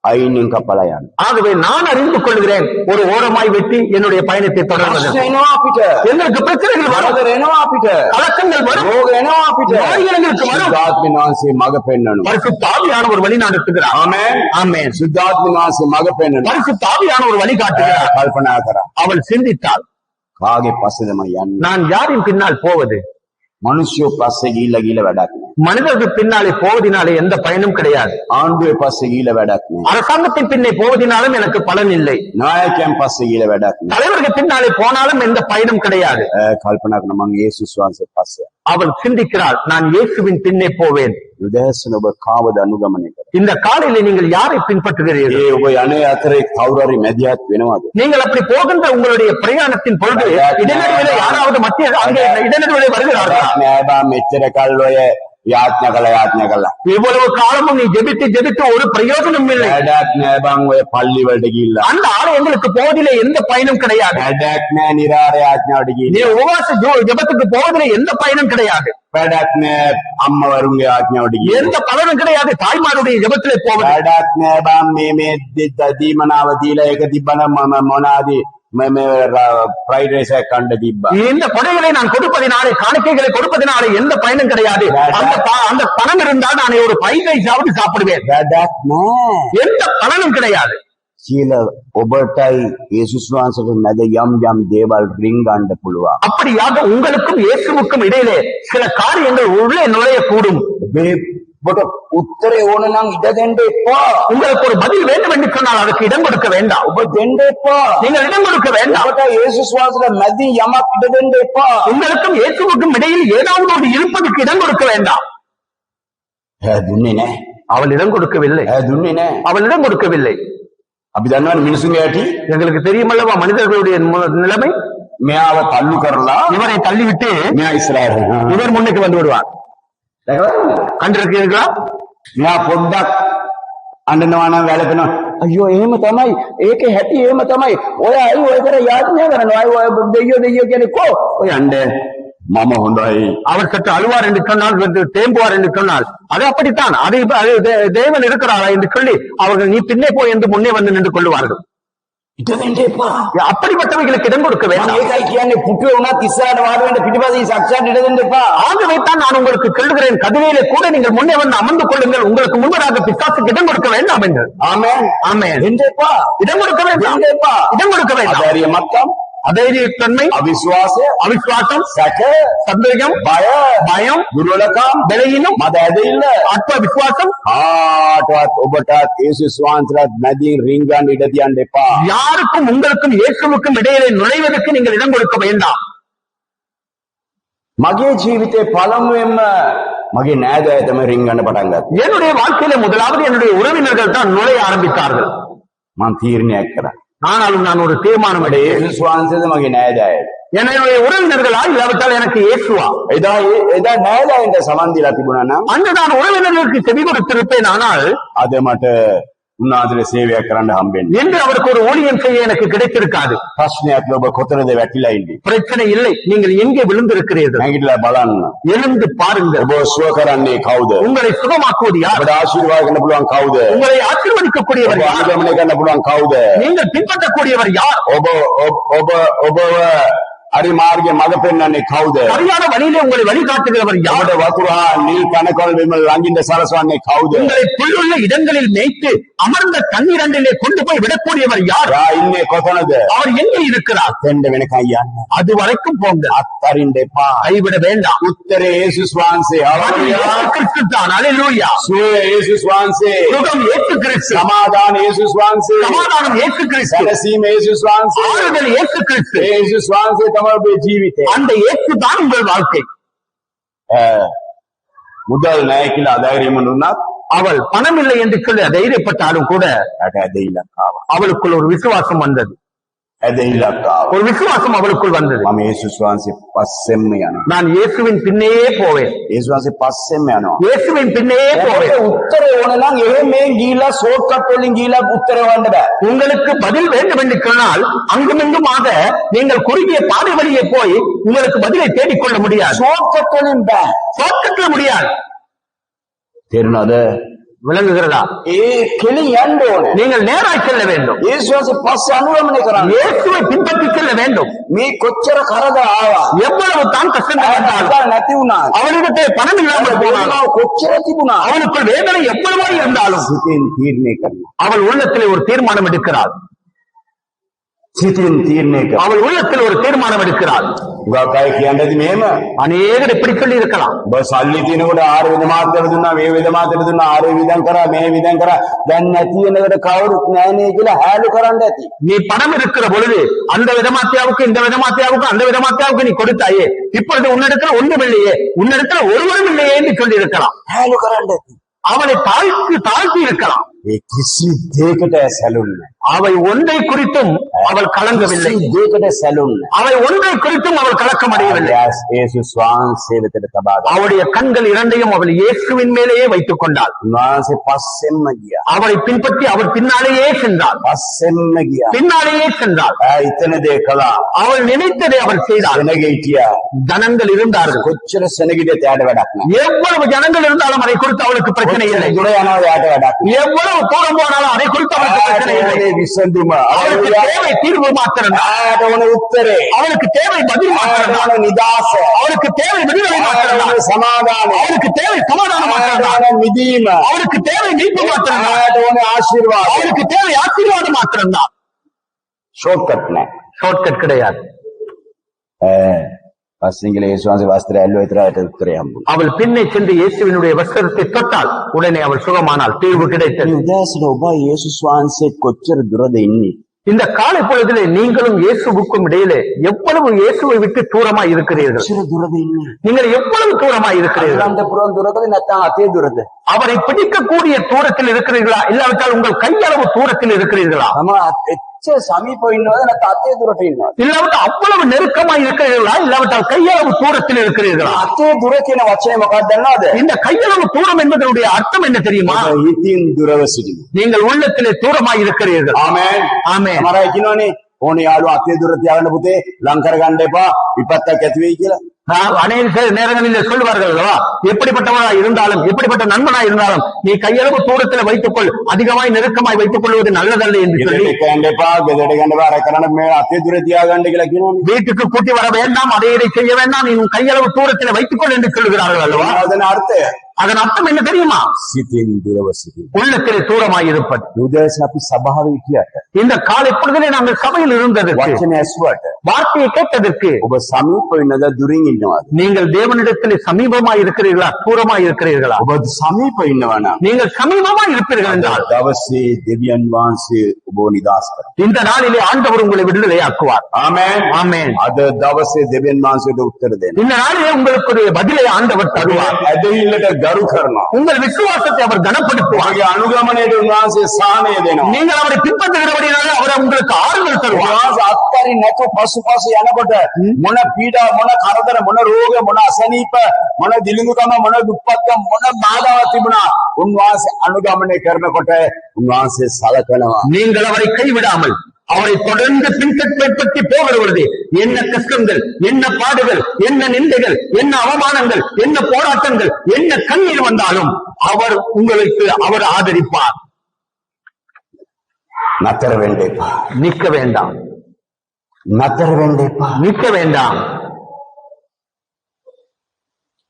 අයින්ෙන් කපලා යන්න. ஆகவே நான் அறிந்து கொள்கிறேன், ஒரு ஓரமாய் வெட்டி என்னுடைய பயணத்தை தொடர்வது. ප්‍රශ්න එනවා අපිට. எங்களுக்கு பிரச்சனைகள் வரும், කරදර එනවා අපිට. கலக்கங்கள் வரும், රෝග එනවා අපිට. நோய்கள் எங்களுக்கு வரும். සුද්ධාත්මයන් වහන්සේ මඟ පෙන්වනවා. பரிசுத்த ஆவியான ஒரு வழி நடத்துகிறார். ආමේන්. ஆமென். සුද්ධාත්මයන් වහන්සේ මඟ පෙන්වනවා. பரிசுத்த ஆவியான ஒரு வழி காட்டுகிறார். කල්පනා කරා. அவள் சிந்தித்தாள், කාගේ පස්සේද මම යන්නේ? நான் யாரின் பின்னால் போவது? මනුෂ්‍යෝ පස්සේ ගිහිල්ලා ගිහිල්ලා වැඩක් නෑ. மனிதர்கள் பின்னாலே போவதினாலே எந்த பயனும் கிடையாது. ආණ්ඩුවේ පස්සේ ගිහිල්ලා වැඩක් නෑ. அரசாங்கத்தின் பின்னே போவதினாலும் எனக்கு பலன் இல்லை. නායකයන් පස්සේ ගිහිල්ලා වැඩක් නෑ. தலைவர்கள் பின்னாலே போனாலும் எந்த பயனும் கிடையாது. කල්පනා කරන මම යේසුස් වහන්සේ පස්සේ. அவள் சிந்திக்கிறாள், நான் இயேசுவின் பின்னே போவேன். උදෑසන ඔබ කාවද අනුගමනය කරන්නේ? இந்த காலையிலே நீங்கள் யாரை பின்பற்றுகிறீர்கள்? ඒ ඔබ යන්නේ අතරේ කවුරු හරි මැදිහත් වෙනවද? நீங்கள் அப்படி போகின்ற உங்களுடைய பிரயாணத்தின் பொழுது இடைநடுவிலே யாராவது மத்திய அங்கே இடைநடுவிலே வருகிறார்களா? නෑ බා මෙච්චර කල් ඔය යාඥා කළා. இவ்வளவு காலமும் நீ ஜெபித்து ஒரு பிரயோஜனம் இல்லை. වැඩක් නෑ බං ඔය පල්ලි වලට ගිහිල්ලා. அந்த ஆலயங்களுக்கு போவதிலே எந்த பயனும் கிடையாது. වැඩක් නෑ නිරාරය යාඥාවට நீ ගිහිල්ලා. உபவாச ஜெபத்துக்கு போவதிலே எந்த பயனும் கிடையாது. වැඩක් නෑ අම්මවරුන්ගේ යාඥාවට ගිහිල්ලා. எந்த பலனும் கிடையாது தாய்மாருடைய ஜெபத்திலே போவது. වැඩක් නෑ බං මේ දීමනාව දීලා ඒක තිබ්බනම් මම මොනාදී මේ ஃப்ரைட் ரைஸ் கண்ட திப்பா. இந்த கொடைகளை நான் கொடுப்பதினாலே, காணிக்கைகளை கொடுப்பதினாலே எந்த பயனும் கிடையாது. அந்த பணம் இருந்தால் நான் ஒரு ஃப்ரைட் ரைஸாவது சாப்பிடுவேன். වැඩක් නෑ. எந்த பலனும் கிடையாது. කියලා ඔබටයි යේසුස් වහන්සේට මැද යම් දේවල් රින් ගන්න පුළුවන්. அப்படியாக உங்களுக்கும் இயேசுவுக்கும் இடையிலே சில காரியங்கள் உள்ளே நுழையக்கூடும். ඔබට උත්තරේ ඕන නම් ඉඩ දෙන්න එපා. உங்களுக்கு ஒரு பதில் வேண்டும் என்று சொன்னால் அதுக்கு இடம் கொடுக்க வேண்டாம். ඔබ දෙන්න එපා. நீங்கள் இடம் கொடுக்க வேண்டாம். ඔබට යේසුස් වහන්සේට මැදින් යමක් ඉඩ දෙන්න එපා. உங்களுக்கும் இயேசுவுக்கும் இடையில் ஏதாவது ஒரு இருப்பதற்கு இடம் கொடுக்க வேண்டாம். දුන්නේ නෑ. அவள் இடம் கொடுக்கவில்லை. දුන්නේ නෑ. அவள் இடம் கொடுக்கவில்லை. අපි දන්නවනේ මිනිසුන්ගේ ඇටි. எங்களுக்கு தெரியுமல்லவா மனிதர்களுடைய நிலைமை. මෙයාව තල්ලු කරලා இவரை தள்ளிவிட்டு මෙයා ඉස්සරහට. இவர் முன்னுக்கு வந்து விடுவார். கண்டிருக்கிறீர்களா? මෙයා පොඩ්ඩක් අඬනවා නම් වැළපෙනවා. අයියෝ එහෙම තමයි. ඒකේ හැටි එහෙම තමයි. ඔය අයි ඔය කර යාඥා කරනවා. අයි ඔය දෙයියෝ කියන්නේ කො? ඔය අඬ මම හොඳයි. அவர் சற்று அழுவார் என்று சொன்னால், தேம்புவார் என்று சொன்னால் அது அப்படித்தான். அது தேவன் இருக்கிறாரா என்று சொல்லி அவர்கள் நீ பின்னே போய் என்று முன்னே வந்து நின்று கொள்ளுவார்கள். ඉඩ දෙන්න එපා. அப்படிப்பட்டவைகளுக்கு இடம் கொடுக்க வேண்டாம். ඒකයි කියන්නේ පුටුවේ උනත් ඉස්සරහට වාඩි වෙන්න පිටිපස්සේ සක්ෂාත් ඉඩ දෙන්න එපා. ஆகவே தான் நான் உங்களுக்கு சொல்லுகிறேன், கதிரையிலே கூட நீங்கள் முன்னே வந்து அமர்ந்து கொள்ளுங்கள், உங்களுக்கு முன்பதாக பிசாசுக்கு இடம் கொடுக்க வேண்டாம் என்று. ආමෙන්. ஆமென். දෙන්න එපා. இடம் கொடுக்க வேண்டாம். දෙන්න එපා. இடம் கொடுக்க வேண்டாம். අධෛර්ය මත්තම්, அதைரியத்தன்மை, අවිශ්වාසය, அவிசுவாசம், සැක, சந்தேகம், பயம், දුර්වලකම්, பலவீனம், මද ඇදහිල්ල, அற்ப விசுவாசம், කාටවත් ඔබටත් යේසුස් වහන්සේලාත් මැදින් රින් ගන්න ඉඩ තියන්න එපා. யாருக்கும் உங்களுக்கும் இயேசுவுக்கும் இடையிலே நுழைவதற்கு நீங்கள் இடம் கொடுக்க வேண்டாம். මගේ ජීවිතේ පළමුවෙන්ම මගේ නෑදෑය තමයි රින් ගන්න පටන් ගත්තා. என்னுடைய வாழ்க்கையில முதலாவது என்னுடைய உறவினர்கள் தான் நுழைய ஆரம்பித்தார்கள். මම තීරණයක් කරා. ஆனாலும் நான் ஒரு தீர்மானம் எடுத்தேன். යේසුස් වහන්සේද මගේ නෑදෑය. என்னுடைய உறவினர்களா இல்லாவிட்டால் எனக்கு இயேசுவா? එදා නෑදෑයන්ට සමන් දීලා තිබුණා නම් அன்று நான் உறவினர்களுக்கு செவி கொடுத்திருப்பேன். ஆனால் අද මට උන්වහන්සේට සේවයක් කරන්න හම්බෙන්නේ. என்று அவருக்கு ஒரு ஊழியம் செய்ய எனக்கு கிடைத்திருக்காது. ප්‍රශ්නයක් ඔබ කොතනද වැටිලා ඉන්නේ? பிரச்சனை இல்லை, நீங்கள் எங்கே விழுந்திருக்கிறீர்கள்? නැගිටලා බලන්න. எழுந்து பாருங்கள். ඔබ සුව කරන්නේ කවුද? உங்களை சுகமாக்குவது யார்? ඔබට ආශිර්වාද කරන්න පුළුවන් කවුද? உங்களை ஆசீர்வதிக்கக்கூடியவர் ඔබ யார்? අනුගමනය කරන්න පුළුවන් කවුද? நீங்கள் பின்பற்றக்கூடியவர் யார்? ඔබව හරි මාර්ගයේ මඟ පෙන්වන්නේ කවුද? சரியான வழியிலே உங்களை வழிகாட்டுகிறவர் யார்? ඔබට වතුර හා නිල් කනකොල් විමල ළඟින්ද සලසවන්නේ කවුද? உங்களை புல்லுள்ள இடங்களில் மேய்த்து அமர்ந்த தண்ணீரண்டிலே கொண்டு போய் விடக்கூடியவர் யார்? යා ඉන්නේ කොතනද? அவர் எங்கே இருக்கிறார்? දෙන්න වෙනකන් යන්න. அது வரைக்கும் போங்க, අත්තරින්න එපා. கைவிட வேண்டாம். උත්තරේ යේසුස් වහන්සේ. அது இயேசு கிறிஸ்து தான். அல்லேலூயா. සුවය යේසුස් වහන්සේ. சுகம் இயேசு கிறிஸ்து. සමාදාන යේසුස් වහන්සේ. சமாதானம் இயேசு கிறிஸ்து. සැනසීම යේසුස් වහන්සේ. ஆறுதல் இயேசு கிறிஸ்து. යේසුස් වහන්සේ තමයි ඔබේ ජීවිතේ. அந்த இயேசு தான் உங்கள் வாழ்க்கை. මුදල් නැහැ කියලා අධෛර්යම නුනත් அவள் பணம் இல்லை என்று சொல்லி தைரியப்பட்டாலும் கூட යට ඇදහිල්ලක් ආවා. அவளுக்குள் ஒரு விசுவாசம் வந்தது. ඇදහිල්ලක් ආවා. ஒரு விசுவாசம் அவளுக்குள் வந்தது. මම යේසුස් වහන්සේ පස්සෙන්ම යනවා. நான் இயேசுவின் பின்னேயே போவேன். යේසුස් වහන්සේ පස්සෙන්ම යනවා. இயேசுவின் பின்னேயே போவேன். උත්තරේ ඕන නම් එහෙම මේ ගිහිලා ෂෝට් කට් වලින් ගිහිලා උත්තරේ හොයන්න බෑ. உங்களுக்கு பதில் வேண்டும் என்று சொன்னால் அங்குமிங்குமாக நீங்கள் குறுகிய பாதை வழியே போய் உங்களுக்கு பதிலை தேடிக்கொள்ள முடியாது. ෂෝට් කට් වලින් බෑ. ஷார்ட்கட்ல முடியாது. තේරුණාද? விளங்குகிறதா? ඒ කෙලින් යන්න ඕනේ. நீங்கள் நேராய் செல்ல வேண்டும். යේසුස් වහන්සේ පස්සේ අනුගමනය කරන්න. இயேசுவை பின்பற்றி செல்ல வேண்டும். මේ කොච්චර කරදර ආවා. எவ்வளவு தான் கஷ்டங்கள் வந்தாலும், ආදාර නැති වුණා. அவனிடத்தில் பணம் இல்லாமல் போனாலும், කොච්චර තිබුණා. அவனுக்குள் வேதனை எவ்வளவோ இருந்தாலும் සිතෙන් තීරණය කරනවා. அவள் உள்ளத்திலே ஒரு தீர்மானம் எடுக்கிறாள். සිතින් තීරණය කර. அவள் உள்ளத்தில் ஒரு தீர்மானம் எடுக்கிறாள். උගක් අය කියන්නේද මෙහෙම? அநேகர் இப்படி சொல்லி இருக்கலாம். ඔබ සල්ලි තිනකොට 6 විද මාත්‍ර දුන්නා, මේ විද මාත්‍ර දුන්නා, 6 විදම් කරා, මේ විදම් කරා. දැන් නැති වෙනකට කවුරුත් නැහැ කියලා හැලු කරන්න ඇති. நீ பணம் இருக்கிற பொழுது அந்த விதமாத்தியாவுக்கு இந்த விதமாத்தியாவுக்கு அந்த விதமாத்தியாவுக்கு நீ கொடுத்தாயே, இப்பொழுது உன்னிடத்துல ஒன்றுமில்லையே, உன்னிடத்துல ஒருவரும் இல்லையே என்று சொல்லி இருக்கலாம். හැලු කරන්න ඇති. அவனை தாழ்த்தி இருக்கலாம். ඒ කිසි දෙයකට සැලුන්නේ නැහැ. அவை ஒன்றை குறித்தும் அவள் கலங்கவில்லை. කිසි දෙයකට සැලුන්නේ නැහැ. அவை ஒன்றை குறித்தும் அவள் கலக்கம் அடையவில்லை. යේසුස් වහන්සේ වෙතට තබා ගත්තා. அவளுடைய கண்கள் இரண்டையும் அவள் இயேசுவின் மேலேயே வைத்துக் கொண்டாள். උන්වහන්සේ පස්සෙන්ම ගියා. அவளை பின்பற்றி அவள் பின்னாலேயே சென்றாள். පස්සෙන්ම ගියා. பின்னாலேயே சென்றாள். ඉතන දේ කළා. அவள் நினைத்ததை அவள் செய்தாள். සෙනගෙ හිටියා. ஜனங்கள் இருந்தார்கள். කොච්චර සෙනගෙට යාට වැඩක් නැහැ. எவ்வளவு ஜனங்கள் இருந்தாலும் அதை குறித்து அவளுக்கு பிரச்சனை இல்லை. දුර යනවා යාට වැඩක් නැහැ. எவ்வளவு தூரம் போனாலும் அதை குறித்து அவளுக்கு பிரச்சனை இல்லை. විසඳුම. அவளுக்கு தேவை தீர்வு மாத்திரம்தான். ආට ඕන උත්තරේ. அவளுக்கு தேவை பதில் மாத்திரம்தான். ඕන නිදාස. அவளுக்கு தேவை விடுதலை மாத்திரம்தான். සමාදානය. அவளுக்கு தேவை சமாதானம் மாத்திரம்தான். ඕන මිදීම. அவளுக்கு தேவை மீட்பு மாத்திரம்தான். ආට ඕන ආශිර්වාද. அவளுக்கு தேவை ஆசீர்வாதம் மாத்திரம்தான். ෂෝට්කට් නැහැ. ஷார்ட்கட் கிடையாது. පස්සිංගල යේසුස් වහන්සේ වස්ත්‍රය ඇල්ලුවා විතරට උත්තරය හම්බුනේ. அவள் பின்னே சென்று இயேசுவினுடைய வஸ்திரத்தை தொட்டால் உடனே அவள் சுகமானாள். தீர்வு கிடைத்தது. උදෑසන ඔබ යේසුස් වහන්සේ කොච්චර දුරද ඉන්නේ? இந்த காலை பொழுதிலே நீங்களும் இயேசுவுக்கும் இடையிலே எவ்வளவு இயேசுவை விட்டு தூரமாய் இருக்கிறீர்கள்? කොච්චර දුරද ඉන්නේ? நீங்கள் எவ்வளவு தூரமாய் இருக்கிறீர்கள்? අන්තපුරන් දුරකද නැත්නම් අතේ දුරද? அவரை பிடிக்கக்கூடிய தூரத்தில் இருக்கிறீர்களா, இல்லாவிட்டால் உங்கள் கையளவு தூரத்தில் இருக்கிறீர்களா, තම එච්චර සමීපව ඉන්නවද නැත්නම් අතේ දුරට ඉන්නවද? இல்லாவிட்டால் அவ்வளவு நெருக்கமாய் இருக்கிறீர்களா, இல்லாவிட்டால் கையளவு தூரத்தில் இருக்கிறீர்களா? අතේ දුර කියන වචනේ මොකක්ද දන්නවද? இந்த கையளவு தூரம் என்பதனுடைய அர்த்தம் என்ன தெரியுமா? හිතින් දුරව සිටින. நீங்கள் உள்ளத்திலே தூரமாய் இருக்கிறீர்கள். ආමේන්. ஆமென். සමහර අය කියනවනේ ඕනේ යාළුවා අතේ දුර තියාගන්න පුතේ ලං කරගන්න එපා විපත්තක් ඇති වෙයි කියලා. அநேக நேரங்களில் சொல்வார்கள் அல்லவா, எப்படிப்பட்டவனா இருந்தாலும் எப்படிப்பட்ட நண்பனா இருந்தாலும் நீ கையளவு தூரத்தில் வைத்துக்கொள், அதிகமாய் நெருக்கமாய் வைத்துக் கொள்வது நல்லதல்ல என்று சொல்லி ගෙදරට යන්න එපා ගෙදරට යන්න බෑ අර කරන්න මේ අතේ දුර තියාගන්න කියලා කියනවනේ. வீட்டுக்கு கூட்டி வர வேண்டாம், அதை இதை செய்ய வேண்டாம், நீ உன் கையளவு தூரத்தில் வைத்துக்கொள் என்று சொல்லுகிறார்கள் அல்லவா. මොනවද අර්ථය? அதன் அர்த்தம் என்ன தெரியுமா? සිතින් දුරව සිටින. உள்ளத்திலே தூரமாய் இருப்பது. උදෑසන අපි සභාවේ හිටියට இந்த காலை பொழுதிலே நாங்கள் சபையில் இருந்ததற்கு, වචනේ ඇසුවට வார்த்தையை கேட்டதற்கு, ඔබ සමීපව ඉන්නද දුරින් ඉන්නවද? நீங்கள் தேவனிடத்திலே சமீபமாய் இருக்கிறீர்களா, தூரமாய் இருக்கிறீர்களா? ඔබ සමීපව ඉන්නවා නම් நீங்கள் சமீபமாய் இருப்பீர்கள் என்றால் දවසේ දෙවියන් වහන්සේ ඔබ නිදාස් කරනවා. இந்த நாளிலே ஆண்டவர் உங்களை விடுதலையாக்குவார். ආමේන්. ஆமென். අද දවසේ දෙවියන් වහන්සේට උත්තර දෙන්න. இந்த நாளிலே உங்களுக்கு ஒரு பதிலை ஆண்டவர் தருவார். ඇදහිල්ලට ගරු කරනවා. உங்கள் விசுவாசத்தை அவர் கனப்படுத்துவார். ඔබගේ අනුගමනයට උන්වහන්සේ සාහනය දෙනවා. நீங்கள் அவரை பின்பற்றுகிறபடினாலே அவர் உங்களுக்கு ஆறுதல் தருவார். උන්වහන්සේ අත්හරින්න නැතුව පසුපස යනකොට මොන පීඩා මොන කරදර මොන රෝග මොන අසනීප මොන දිලිඳුකම මොන දුක්පත්කම මොන බාධාවක් තිබුණා උන්වහන්සේ අනුගමනය කරනකොට උන්වහන්සේ සලකනවා. நீங்கள் அவரை கைவிடாமல் அவரை தொடர்ந்து பின்பற்றி போகிற பொழுது என்ன கஷ்டங்கள், என்ன பாடுகள், என்ன நிந்தைகள், என்ன அவமானங்கள், என்ன போராட்டங்கள், என்ன கண்ணீர் வந்தாலும் அவர் ஆதரிப்பார். නතර වෙන්න එපා. நிற்க வேண்டாம், නතර වෙන්න එපා. நிற்க வேண்டாம்.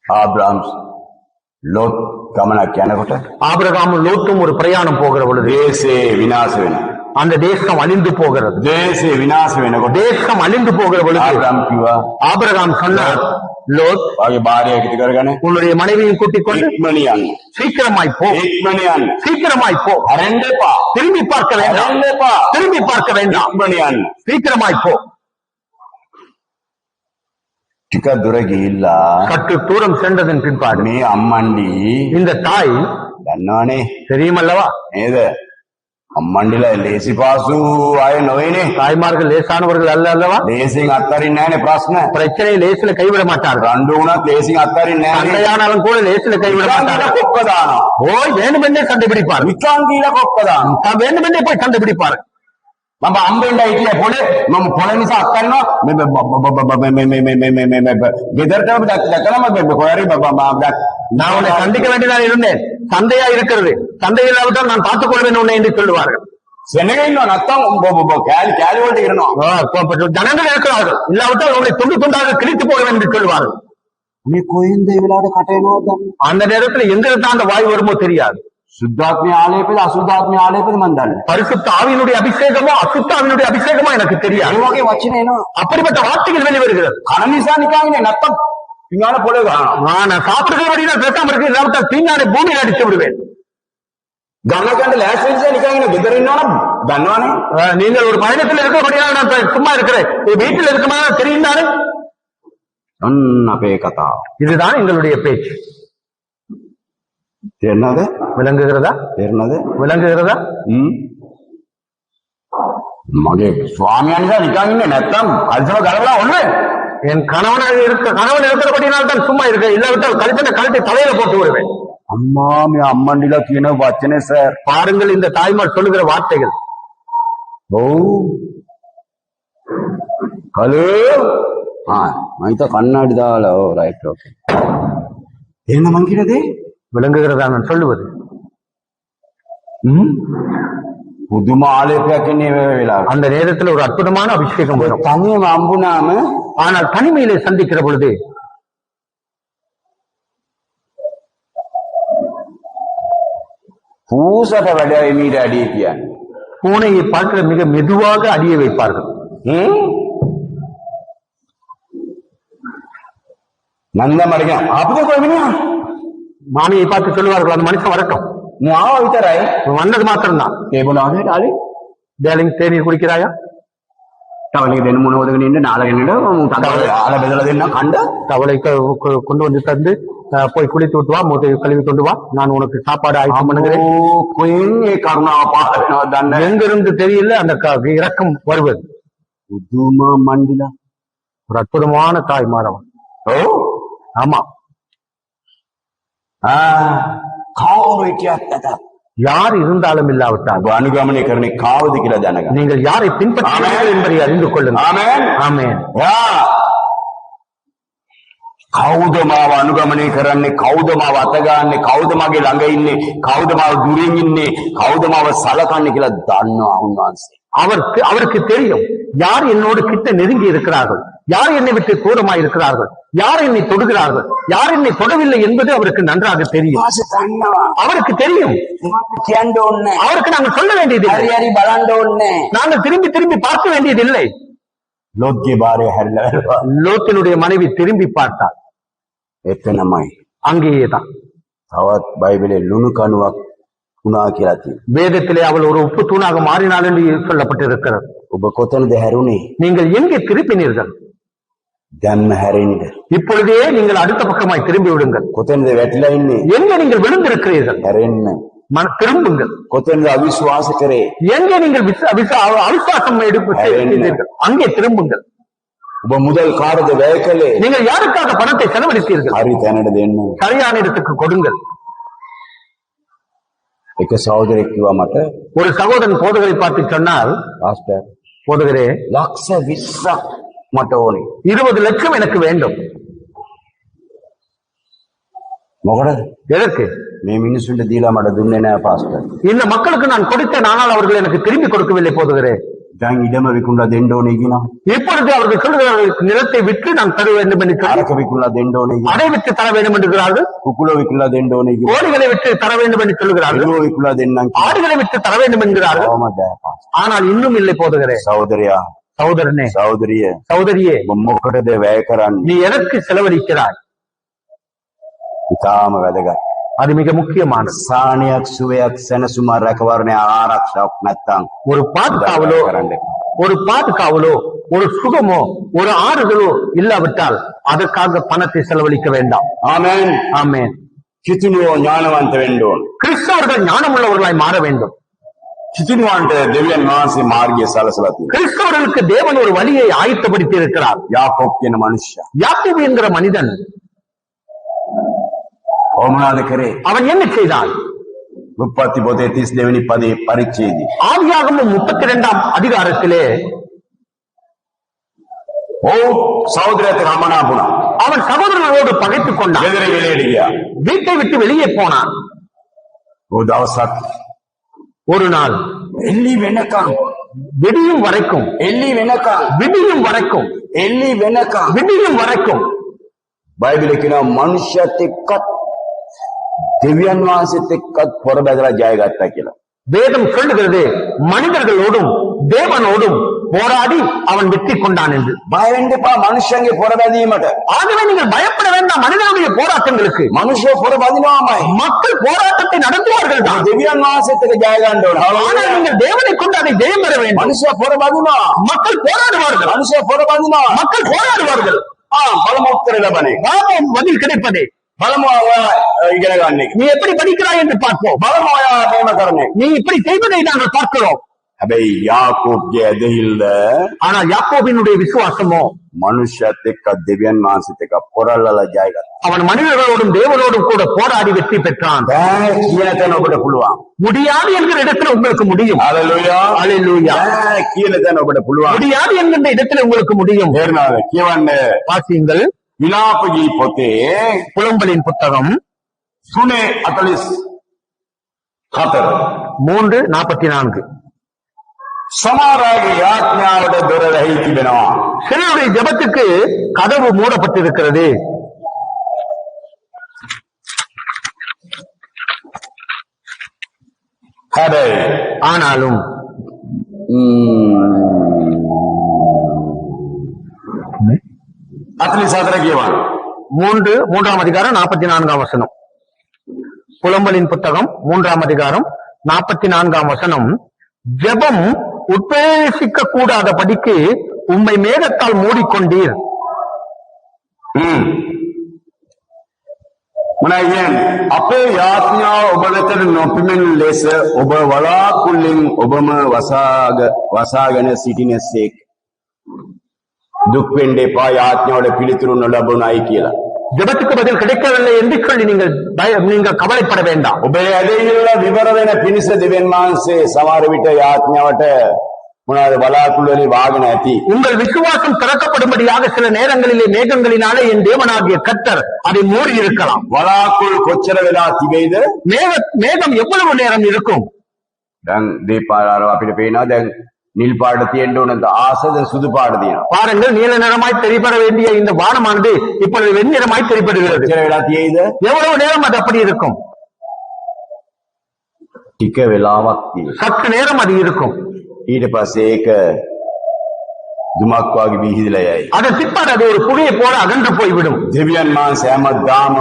ආබ්‍රහම් ලෝත් ගමනක් යනකොට ஆபிரகாமும் லோத்தும் ஒரு பிரயாணம் போகிற பொழுது දේශේ විනාශ වෙනවා. அந்த தேசம் அழிந்து போகிறது. දේශේ විනාශ වෙනකොට தேசம் அழிந்து போகிற பொழுது ආබ්‍රහම් කිව්වා ஆபிரகாம் சொன்னார், லோத் වගේ භාර්යාව කිති කරගෙන உன்னுடைய மனைவியும் கூட்டிக் கொண்டு ඉක්මන යන්න. சீக்கிரமாய் போ, ඉක්මන යන්න. சீக்கிரமாய் போ, හරෙන්න එපා. திரும்பி பார்க்க வேண்டாம், හරෙන්න එපා. திரும்பி பார்க்க வேண்டாம், ඉක්මන යන්න. சீக்கிரமாய் போ. ටික දුර ගිහිල්ලා சற்று தூரம் சென்றதன் பின்பாடு මේ අම්මණ්ඩි இந்த தாய், දන්නවනේ தெரியுமல்லவா, නේද? අම්මණ්ඩිලා ලේසි පාසු අය නොවේනේ. தாய்மார்கள் லேசானவர்கள் அல்ல அல்லவா. ලේසියෙන් අත්හරින්නේ නැහැනේ ප්‍රශ්න. பிரச்சனை லேசில கைவிட மாட்டார்கள். රණ්ඩු වුණත් ලේසියෙන් අත්හරින්නේ නැහැනේ. சண்டையானாலும் கூட லேசில கைவிட නිකන් மாட்டார்கள். ගිහලා කොක්ක දානවා. ஓய் வேண்டுமென்றே சண்டை பிடிப்பார்கள். නිකන් ගිහලා කොක්ක දානවා. வேண்டுமென்றே போய் சண்டை பிடிப்பார்கள். මම අම්බෙන්ඩ හිටිය පොලේ මම පොළ නිසා අත්හරිනවා. ගෙදරටම දැකලා මම කොහරි நான் உன்னை சந்திக்க வேண்டியதான் இருந்தேன், சண்டையா இருக்கிறது, சண்டை இல்லாவிட்டால் நான் பார்த்துக் கொள்வேன் உன்னை என்று சொல்லுவார்கள். සෙනග ඉන්නවා නැත්තම් කෑලි වලට ඉරනවා. ஜனங்கள் இருக்கிறார்கள், இல்லாவிட்டால் உன்னை துண்டு துண்டாக கிழித்து போடுவேன் என்று சொல்லுவார்கள். මේ කොහෙන්ද ඒ වෙලාවට කට එනවද? அந்த நேரத்தில் எங்கிருந்து அந்த வாய் வருமோ தெரியாது. සුද්ධාත්මය ආලේපද අසුද්ධාත්මය ආලේපද මන් දන්නේ. பரிசுத்த ஆவியினுடைய அபிஷேகமோ அசுத்த ஆவியினுடைய அபிஷேகமோ எனக்கு தெரியாது. ඒ වගේ වචන එනවා. அப்படிப்பட்ட வார்த்தைகள் வெளிவருகிறது. කන නිසා නිකන් ඉන්නේ නැත්තම් පිඟාන පොළේ ගහනවා. நான் சாப்பிடுகிறபடினா பேசாம இருக்கு, இல்லாவிட்டால் தீங்கானை பூமியில் அடித்து விடுவேன். ගන්නකන්ට ලෑස්ති නිසා නිකන් ඉන්න ගෙදර ඉන්නවනම් දන්නවනේ. நீங்கள் ஒரு பயணத்தில் இருக்கிறபடியாக நான் சும்மா இருக்கிறேன், வீட்டில் இருக்குமா தெரியும் தானே. ඔන්න අපේ කතාව. இதுதான் எங்களுடைய பேச்சு. තේරෙනවද? விளங்குகிறதா? තේරෙනවද? விளங்குகிறதா? මගේ ස්වාමියා නිසා නිකන් ඉන්නේ නැත්තම් කල්සම ගලවලා ඔන්නේ. என் கணவன் இருக்கிறபடினால் தான் சும்மா இருக்க, இல்லாவிட்டால் கல்பனை கழட்டி தலையில போட்டு விடுவேன். අම්මා මේ අම්මන්ඩිලා කියන වචනේ සර්. பாருங்கள் இந்த தாய்மார் சொல்லுகிற வார்த்தைகள். ඔව්. කලෝ. මම හිත කන්නාඩි දාලා. ඔව් රයිට් ඕකේ. එහෙනම් මං කියනදේ விளங்குகிறதா நான் சொல்லுவது? පුදුම ආලේපයක් ඉන්නේ මේ වෙලාවට. அந்த நேரத்தில் ஒரு அற்புதமான அபிஷேகம் வரும். තනියම අම්බුනාම ஆனால் தனிமையிலே சந்திக்கிற பொழுது பூசට වැඩයි මීට අඩිය කියන්නේ. பூனையை பார்க்கிற மிக மெதுவாக அடிய வைப்பார்கள். නන්ද මරියා අපිට කොහෙමිනියා மாமியை பார்த்து சொல்லுவார்கள், அந்த மனுஷன் வரட்டும், මාව විතරයි வந்தது மாத்திரம்தான். ඒ බොනවානේ ඩාලි டேலிங் தேநீர் குடிக்கிறாயா? තවලේ දෙන්න මොනවදගෙන ඉන්න නාලගෙන ඉන්න තවලේ ආල බෙදලා දෙන්න කණ්ඩ தவளை கொண்டு வந்து தந்து போய் குளித்து விட்டு வா, மூட்டை கழுவி கொண்டு வா, நான் உனக்கு சாப்பாடு ஆயத்தம் பண்ணுகிறேன். කොහෙන් ඒ කරුණාව පාවෙනවද දන්නේ. எங்கிருந்து தெரியல அந்த இரக்கம் வருவது. පුදුම මණ්ඩිලා ஒரு அற்புதமான தாய் மாறவன். ඔව් ஆமா, කවුරු හිටියත් නැත. யார் இருந்தாலும் இல்லாவிட்டால் ඔබ අනුගමනය කරන්නේ කාවද කියලා දැනගන්න. நீங்கள் யாரை பின்பற்றுகிறீர்கள் என்பதை அறிந்து கொள்ளுங்கள். ආමෙන්. ஆமென். කවුද මාව අනුගමනය කරන්නේ, කවුද මාව අතගාන්නේ, කවුද මගේ ළඟ ඉන්නේ, කවුද මාව දුරින් ඉන්නේ, කවුද මාව සලකන්නේ කියලා දන්නවා උන්වහන්සේ. அவருக்கு தெரியும் யார் என்னோடு கிட்ட நெருங்கி இருக்கிறார்கள், யார் என்னை விட்டு தூரமாய் இருக்கிறார்கள், யார் என்னை தொடுகிறார்கள், யார் என்னை தொடவில்லை என்பது அவருக்கு நன்றாக தெரியும். அவருக்கு தெரியும். அவருக்கு நாங்கள் சொல்ல வேண்டியதில்லை, நாங்கள் திரும்பி திரும்பி பார்க்க வேண்டியதில்லை. லோத்தினுடைய மனைவி திரும்பி பார்த்தாள். එතනමයි அங்கேயேதான். තවත් බයිබලේ ලුණු කණුවක් වුණා කියලා තියෙනවා. வேதத்திலே அவள் ஒரு உப்பு தூணாக மாறினாள் என்று சொல்லப்பட்டிருக்கிறது. ඔබ කොතනද හැරුණේ? நீங்கள் எங்கே திருப்பினீர்கள்? දැම්ම හැරෙන්න. இப்பொழுதே நீங்கள் அடுத்த பக்கமாய் திரும்பி விடுங்கள். කොතනද වැටිලා ඉන්නේ? எங்கே நீங்கள் விழுந்திருக்கிறீர்கள்? හැරෙන්න. திரும்புங்கள். කොතනද අවිශ්වාස කරේ? எங்கே நீங்கள் அவிசுவாசம் எடுப்பீர்கள் அங்கே திரும்புங்கள். ඔබ මුදල් කාටද වැය කළේ? நீங்கள் யாருக்காக பணத்தை செலவழித்தீர்கள்? හරි තැනට දෙන්න. சரியான இடத்துக்கு கொடுங்கள். එක සහෝදරෙක් කිව්වා මට, ஒரு சகோதரன் போதகரை பார்த்து சொன்னால், පාස්ටර් போதகரே ලක්ෂ 20ක් මට ඕනේ. 20 லட்சம் எனக்கு வேண்டும். මොකටද? எதற்கு? මේ මිනිස්සුන්ට දීලා මට දුන්නේ නැහැ පාස්ටර්. இந்த மக்களுக்கு நான் கொடுத்தேன், ஆனால் அவர்கள் எனக்கு திரும்பி கொடுக்கவில்லை போதகரே. දැන් ඉඩම විකුණලා දෙන්න ඕනේ කියනවා. இப்பொழுது அவர்கள் சொல்கிறார்கள் நிலத்தை விற்று நான் தர வேண்டும் என்று சொல்லி, අරක විකුණලා දෙන්න ඕනේ කියනවා. அதை விற்று தர வேண்டும் என்கிறார்கள். කුකුල විකුණලා දෙන්න ඕනේ කියනවා. கோழிகளை விற்று தர வேண்டும் என்று சொல்கிறார்கள். ඒකෝ විකුණලා දෙන්නම් කියනවා. ஆடுகளை விற்று தர வேண்டும் என்கிறார்கள். කොහමද පාස්ටර්? ஆனால் இன்னும் இல்லை போதகரே. සහෝදරයා, சகோதரனே, සහෝදරිය, சகோதரியே, ඔබ මොකටද වැය කරන්නේ? நீ எதற்கு செலவழிக்கிறாய்? ඉතාම වැදගත්. அது மிக முக்கியமானது. සාහනයක්, සුවයක්, සැනසුමක්, රැකවරණයක්, ආරක්ෂාවක් නැත්තම් ஒரு பாதுகாவலோ ஒரு சுகமோ ஒரு ஆறுதலோ இல்லாவிட்டால் அதற்காக பணத்தை செலவழிக்க வேண்டாம். ආමෙන්. ஆமென். කිතුණුවෝ ඥානවන්ත වෙන්න ඕන. கிறிஸ்தவர்கள் ஞானம் உள்ளவர்களாய் மாற வேண்டும். කිතුණුවන්ට දෙවියන් වහන්සේ මාර්ගය සලසලා තියෙනවා. கிறிஸ்தவர்களுக்கு தேவன் ஒரு வழியை ஆயத்தப்படுத்தி இருக்கிறார். යාකෝබ් කියන මනුෂ්‍යයා யாக்கோபு என்கிற மனிதன் කොහොමද කරේ? அவன் என்ன செய்தான்? උප්පත්ති පොතේ 32 වෙනි පදේ පරිච්ඡේදය. ஆதியாகமம் 32ஆம் அதிகாரத்திலே சகோதரத்தை ராமனாபுனா அவன் சகோதரனோடு பகைத்துக் கொண்டான். ගෙදර වෙලේට ගියා. வீட்டை விட்டு வெளியே போனான். දවසක් ஒரு நாள் එල්ලි වෙනකම් விடியும் வரைக்கும் එල්ලි වෙනකම් விடியும் வரைக்கும் එල්ලි වෙනකම් விடியும் வரைக்கும் බයිබලේ කියනවා මනුෂ්‍යත් එක්ක දෙවියන් වහන්සේත් එක්කත් පොර බැදලා ජය ගත්තා කියලා. வேதம் சொல்லுகிறது மனிதர்களோடும் தேவனோடும் போராடி அவன் வெற்றி கொண்டான் என்று. බය වෙන්න එපා මනුෂ්‍යයන්ගේ පොර බැදීමට. ஆகவே நீங்கள் பயப்பட வேண்டாம் மனிதனுடைய போராட்டங்களுக்கு. මනුෂ්‍යෝ පොර බඳිනවාමයි. மக்கள் போராட்டத்தை நடத்துவார்கள் தான். දෙවියන් වහන්සේත් එක්ක ජය ගන්න ඕන. ஆனால் நீங்கள் தேவனை கொண்டு அதை ஜெயம் பெற வேண்டும். මනුෂ්‍යෝ පොර බඳිනවා. மக்கள் போராடுவார்கள். මනුෂ්‍යෝ පොර බඳිනවා. மக்கள் போராடுவார்கள். බලමු උත්තර ලබන්නේ. பாவம் பதில் கிடைப்பதே. බලමු ඔයා ඉගෙන ගන්න එක. நீ எப்படி படிக்கிறாய் என்று பார்ப்போம். බලමු ඔයා මේම කරන්නේ. நீ இப்படி செய்வதை நாங்கள் பார்க்கிறோம். හැබැයි යාකෝබ්ගේ ඇදහිල්ල ஆனால் யாக்கோபினுடைய விசுவாசமோ මනුෂ්‍යත් එක්ක දෙවියන් වහන්සේත් එක්ක පොරල්ලලා ජය ගත්තා. அவன் மனிதர்களோடும் தேவனோடும் கூட போராடி வெற்றி பெற்றான். බෑ කියන තැන ඔබට පුළුවන්. முடியாது என்கிற இடத்துல உங்களுக்கு முடியும். හalleluya. ஹalleluya. බෑ කියන තැන ඔබට පුළුවන්. முடியாது என்கின்ற இடத்துல உங்களுக்கு முடியும். තේරෙනවද? කියවන්න வாசியுங்கள் විලාප ගී පොතේ புலம்பலின் புத்தகம் 3:44 3:44. සමහරගේ යාඥාවට දොර වැහි තිබෙනවා. சிலருடைய ஜெபத்துக்கு கதவு மூடப்பட்டிருக்கிறது. හැබැයි ஆனாலும் 44 කියවන්න. 3:3 அதிகாரம் 44 வசனம். புலம்பலின் புத்தகம் 3 44 வசனம். ஜெபம் உட்பிரவேசிக்க கூடாத படிக்கு உம்மை மேகத்தால் மூடிக்கொண்டீர். මොනවද කියන්නේ? අපේ යාඥාව ඔබ වෙතට නොපිමින් ලෙස ඔබ වලාකුල්ලෙන් ඔබම වසාගෙන සිටිනසේක. දුක් වෙන්න එපා යාඥාවට පිළිතුරු නොලබුණයි කියලා. ஜெபத்துக்கு பதில் கிடைக்கவில்லை என்று சொல்லி நீங்கள் கவலைப்பட வேண்டாம். ඔබේ ඇදහිල්ල විවර වෙන පිණිස දෙවියන් වහන්සේ සමහර විට යාඥාවට මොනවාද බලාකුළු වලින් වාගෙන ඇති. உங்கள் விசுவாசம் திறக்கப்படும்படியாக சில நேரங்களிலே மேகங்களினாலே என் தேவனாகிய கர்த்தர் அதை மூடி இருக்கலாம். වලාකුළු කොච්චර වෙලා තිබෙයිද? மேகம் எவ்வளவு நேரம் இருக்கும்? දැන් දීපාර අපිට පේනවා දැන් නිල් පාට තියෙන්න ඕන ආසද සුදු පාට තියෙනවා. பாருங்கள் நீல நிறமாய் தெரிபட வேண்டிய இந்த வானமானது இப்பொழுது வெண்ணிறமாய் தெரிபடுகிறது. කොච්චර වෙලා තියෙයිද? எவ்வளவு நேரம் அது அப்படி இருக்கும்? ටික වෙලාවක් තියෙනවා. சற்று நேரம் அது இருக்கும். ඊට පස්සේ ඒක දුමක් වගේ විහිදලා යයි. அதன் பிற்பாடு அது ஒரு புகையை போல அகன்று போய்விடும். දෙවියන් වහන්සේ හැමදාම